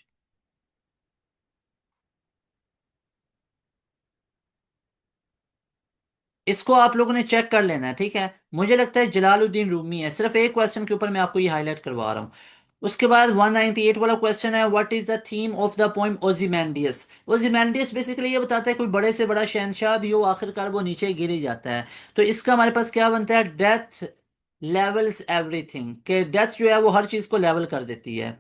इसको आप लोगों ने चेक कर लेना है, ठीक है। मुझे लगता है जलालुद्दीन रूमी है, सिर्फ एक क्वेश्चन के ऊपर मैं आपको ये हाईलाइट करवा रहा हूँ। उसके बाद 198 वाला क्वेश्चन है what is the theme of the poem ओzymandias। ओzymandias बेसिकली ये बताता है कोई बड़े से बड़ा शहंशाह भी हो, आखिरकार वो नीचे गिर ही जाता है। तो इसका हमारे पास क्या बनता है, डेथ लेवल्स एवरीथिंग, के डेथ जो है वो हर चीज को लेवल कर देती है।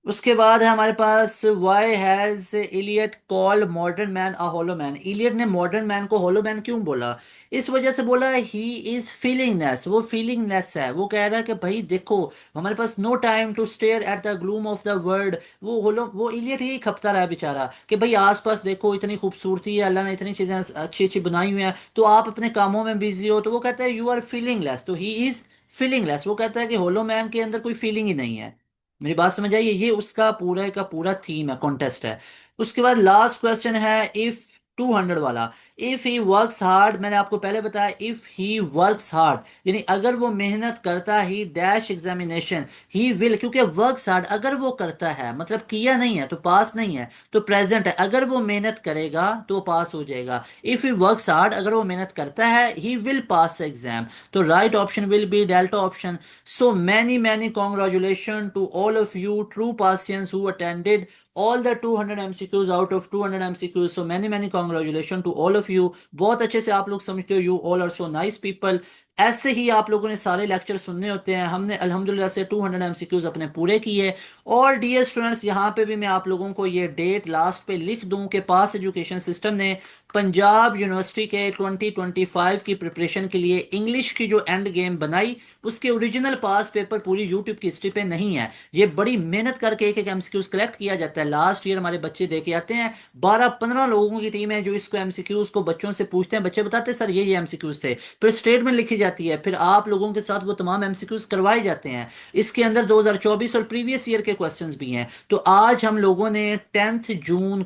उसके बाद है हमारे पास why has Eliot called modern man a hollow man. Eliot ने मॉडर्न मैन को होलो मैन क्यों बोला? इस वजह से बोला ही इज फीलिंगनेस, वो फीलिंगनेस है। वो कह रहा है कि भाई देखो, हमारे पास no time to stare at the gloom of the world. वो इलियट ही खपता रहा है बेचारा कि भाई आसपास देखो, इतनी खूबसूरती है, अल्लाह ने इतनी चीजें अच्छी अच्छी बनाई हुई हैं, तो आप अपने कामों में बिजी हो। तो वो कहता है यू आर फीलिंगलेस, तो ही इज फीलिंगलेस। वो कहता है कि होलो मैन के अंदर कोई फीलिंग ही नहीं है। मेरी बात समझ आइए, ये उसका पूरा का पूरा थीम है, कॉन्टेस्ट है। उसके बाद लास्ट क्वेश्चन है इफ 200 वाला। इफ ही वर्क्स हार्ड, मैंने आपको पहले बताया, इफ ही वर्क्स हार्ड यानी अगर वो मेहनत करता ही डैश एग्जामिनेशन ही विल, क्योंकि वर्क्स हार्ड अगर वो करता है मतलब किया नहीं है तो पास नहीं है, तो प्रेजेंट है। अगर वो मेहनत करेगा तो पास हो जाएगा। इफ ही वर्क्स हार्ड, अगर वो मेहनत करता है, ही विल पास एग्जाम। तो right option will be delta option. So many congratulations to all of you true Pasians who attended all the 200 MCQs out of 200 MCQs. So many congratulations to all of you. बहुत अच्छे से आप लोग समझते हो, you all are so nice people. ऐसे ही आप लोगों ने सारे लेक्चर सुनने होते हैं। हमने अल्हम्दुलिल्लाह से 200 एमसीक्यूज अपने पूरे किए। और डियर स्टूडेंट्स, यहाँ पे भी मैं आप लोगों को ये डेट लास्ट पे लिख दूं कि पास एजुकेशन सिस्टम ने पंजाब यूनिवर्सिटी के 2025 की प्रिपरेशन के लिए इंग्लिश की जो एंड गेम बनाई, उसके ओरिजिनल पास पेपर पूरी यूट्यूब की हिस्ट्री पे नहीं है। ये बड़ी मेहनत करके एक एक एमसीक्यूज कलेक्ट किया जाता है। लास्ट ईयर हमारे बच्चे देके आते हैं, 12-15 लोगों की टीम है जो इसको एमसीक्यूज को बच्चों से पूछते हैं। बच्चे बताते हैं सर ये एमसीक्यूज थे, फिर स्टेटमेंट लिखी जाती है, फिर आप लोगों के साथ वो तमाम एमसीक्यूज करवाए जाते हैं। इसके अंदर 2024 और प्रीवियस ईयर के क्वेश्चंस भी हैं। तो आज हम लोगों ने 10th जून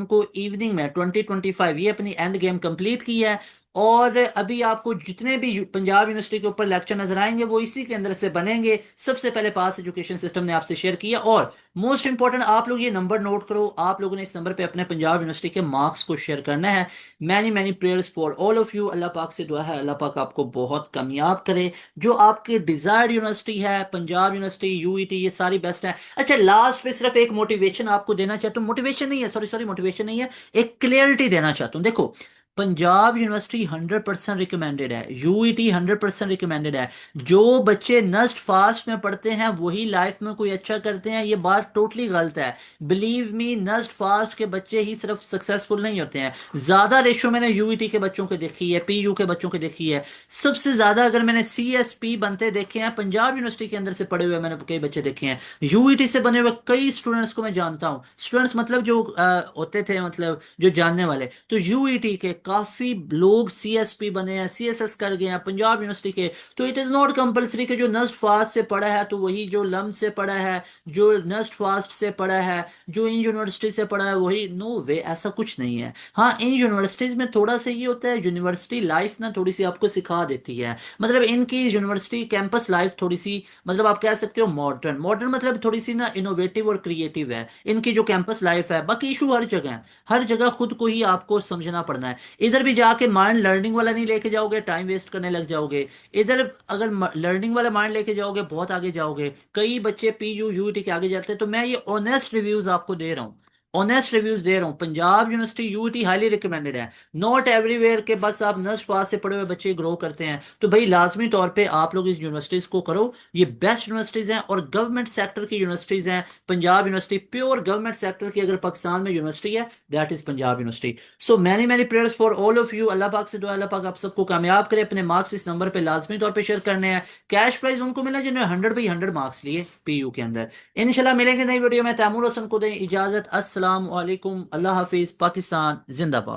को इवनिंग में 2025 ये अपनी एंड गेम कंप्लीट की है। और अभी आपको जितने भी पंजाब यूनिवर्सिटी के ऊपर लेक्चर नजर आएंगे वो इसी के अंदर से बनेंगे। सबसे पहले पास एजुकेशन सिस्टम ने आपसे शेयर किया। और मोस्ट इंपॉर्टेंट, आप लोग ये नंबर नोट करो, आप लोगों ने इस नंबर पे अपने पंजाब यूनिवर्सिटी के मार्क्स को शेयर करना है। Many prayers for all of you. अल्लाह पाक से दुआ है अल्लाह पाक आपको बहुत कामयाब करे। जो आपकी डिजायर्ड यूनिवर्सिटी है, पंजाब यूनिवर्सिटी, यूईटी, ये सारी बेस्ट है। अच्छा, लास्ट पे सिर्फ एक मोटिवेशन आपको देना चाहता हूँ। मोटिवेशन नहीं है, सॉरी मोटिवेशन नहीं है, एक क्लियरिटी देना चाहता हूँ। देखो, पंजाब यूनिवर्सिटी 100% रिकमेंडेड है, यूईटी 100% रिकमेंडेड है। जो बच्चे नस्ट फास्ट में पढ़ते हैं वही लाइफ में कोई अच्छा करते हैं, ये बात टोटली गलत है। बिलीव मी, नस्ट फास्ट के बच्चे ही सिर्फ सक्सेसफुल नहीं होते हैं। ज्यादा रेशो मैंने यूईटी के बच्चों को देखी है, पीयू के बच्चों को देखी है। सबसे ज्यादा अगर मैंने सीएसपी बनते देखे हैं पंजाब यूनिवर्सिटी के अंदर से पढ़े हुए, मैंने कई बच्चे देखे हैं। यूईटी से बने हुए कई स्टूडेंट्स को मैं जानता हूँ। स्टूडेंट्स मतलब जो होते थे, मतलब जो जानने वाले, तो यूईटी के काफी लोग सीएसपी बने हैं, सीएसएस कर गए हैं पंजाब यूनिवर्सिटी के। तो इट इज नॉट कंपलसरी कि जो नस्ट फास्ट से पढ़ा है तो वही, जो लम से पढ़ा है, जो नस्ट फास्ट से पढ़ा है, जो इन यूनिवर्सिटी से पढ़ा है वही। नो वे, ऐसा कुछ नहीं है। हाँ, इन यूनिवर्सिटीज में थोड़ा सा ये होता है, यूनिवर्सिटी लाइफ ना थोड़ी सी आपको सिखा देती है। मतलब इनकी यूनिवर्सिटी कैंपस लाइफ थोड़ी सी, मतलब आप कह सकते हो मॉडर्न मॉडर्न, मतलब थोड़ी सी ना इनोवेटिव और क्रिएटिव है इनकी जो कैंपस लाइफ है। बाकी इशू हर जगह है, हर जगह खुद को ही आपको समझना पड़ना है। इधर भी जाके माइंड लर्निंग वाला नहीं लेके जाओगे, टाइम वेस्ट करने लग जाओगे। इधर अगर लर्निंग वाला माइंड लेके जाओगे बहुत आगे जाओगे। कई बच्चे पीयू यूटी के आगे जाते हैं। तो मैं ये ऑनेस्ट रिव्यूज आपको दे रहा हूँ, ऑनेस्ट रिव्यूज दे रहा हूँ। Punjab university UT highly recommended है। नॉट एवरीवेयर के बस आप नर्स पास से पढ़े हुए बच्चे ग्रो करते हैं। तो भाई लाजमी तौर पे आप लोग इस यूनिवर्सिटीज को करो, ये बेस्ट यूनिवर्सिटीज हैं और गवर्नमेंट सेक्टर की यूनिवर्सिटीज हैं। Punjab university pure government sector की अगर पाकिस्तान में यूनिवर्सिटी है, that is Punjab university. So many prayers for all of you. अल्लाह पाक से दुआ, अल्लाह पाक आप सबको कामयाब करे। अपने मार्क्स इस नंबर पे लाजमी तौर पे शेयर करने हैं। कैश प्राइज उनको मिला जिन्होंने 100/100 मार्क्स लिए पीयू के अंदर। इंशाल्लाह मिलेंगे नई वीडियो में। तैमूर हसन को दें इजाजत। अस्सलाम वालेकुम, अल्लाह हाफिज, पाकिस्तान जिंदाबाद।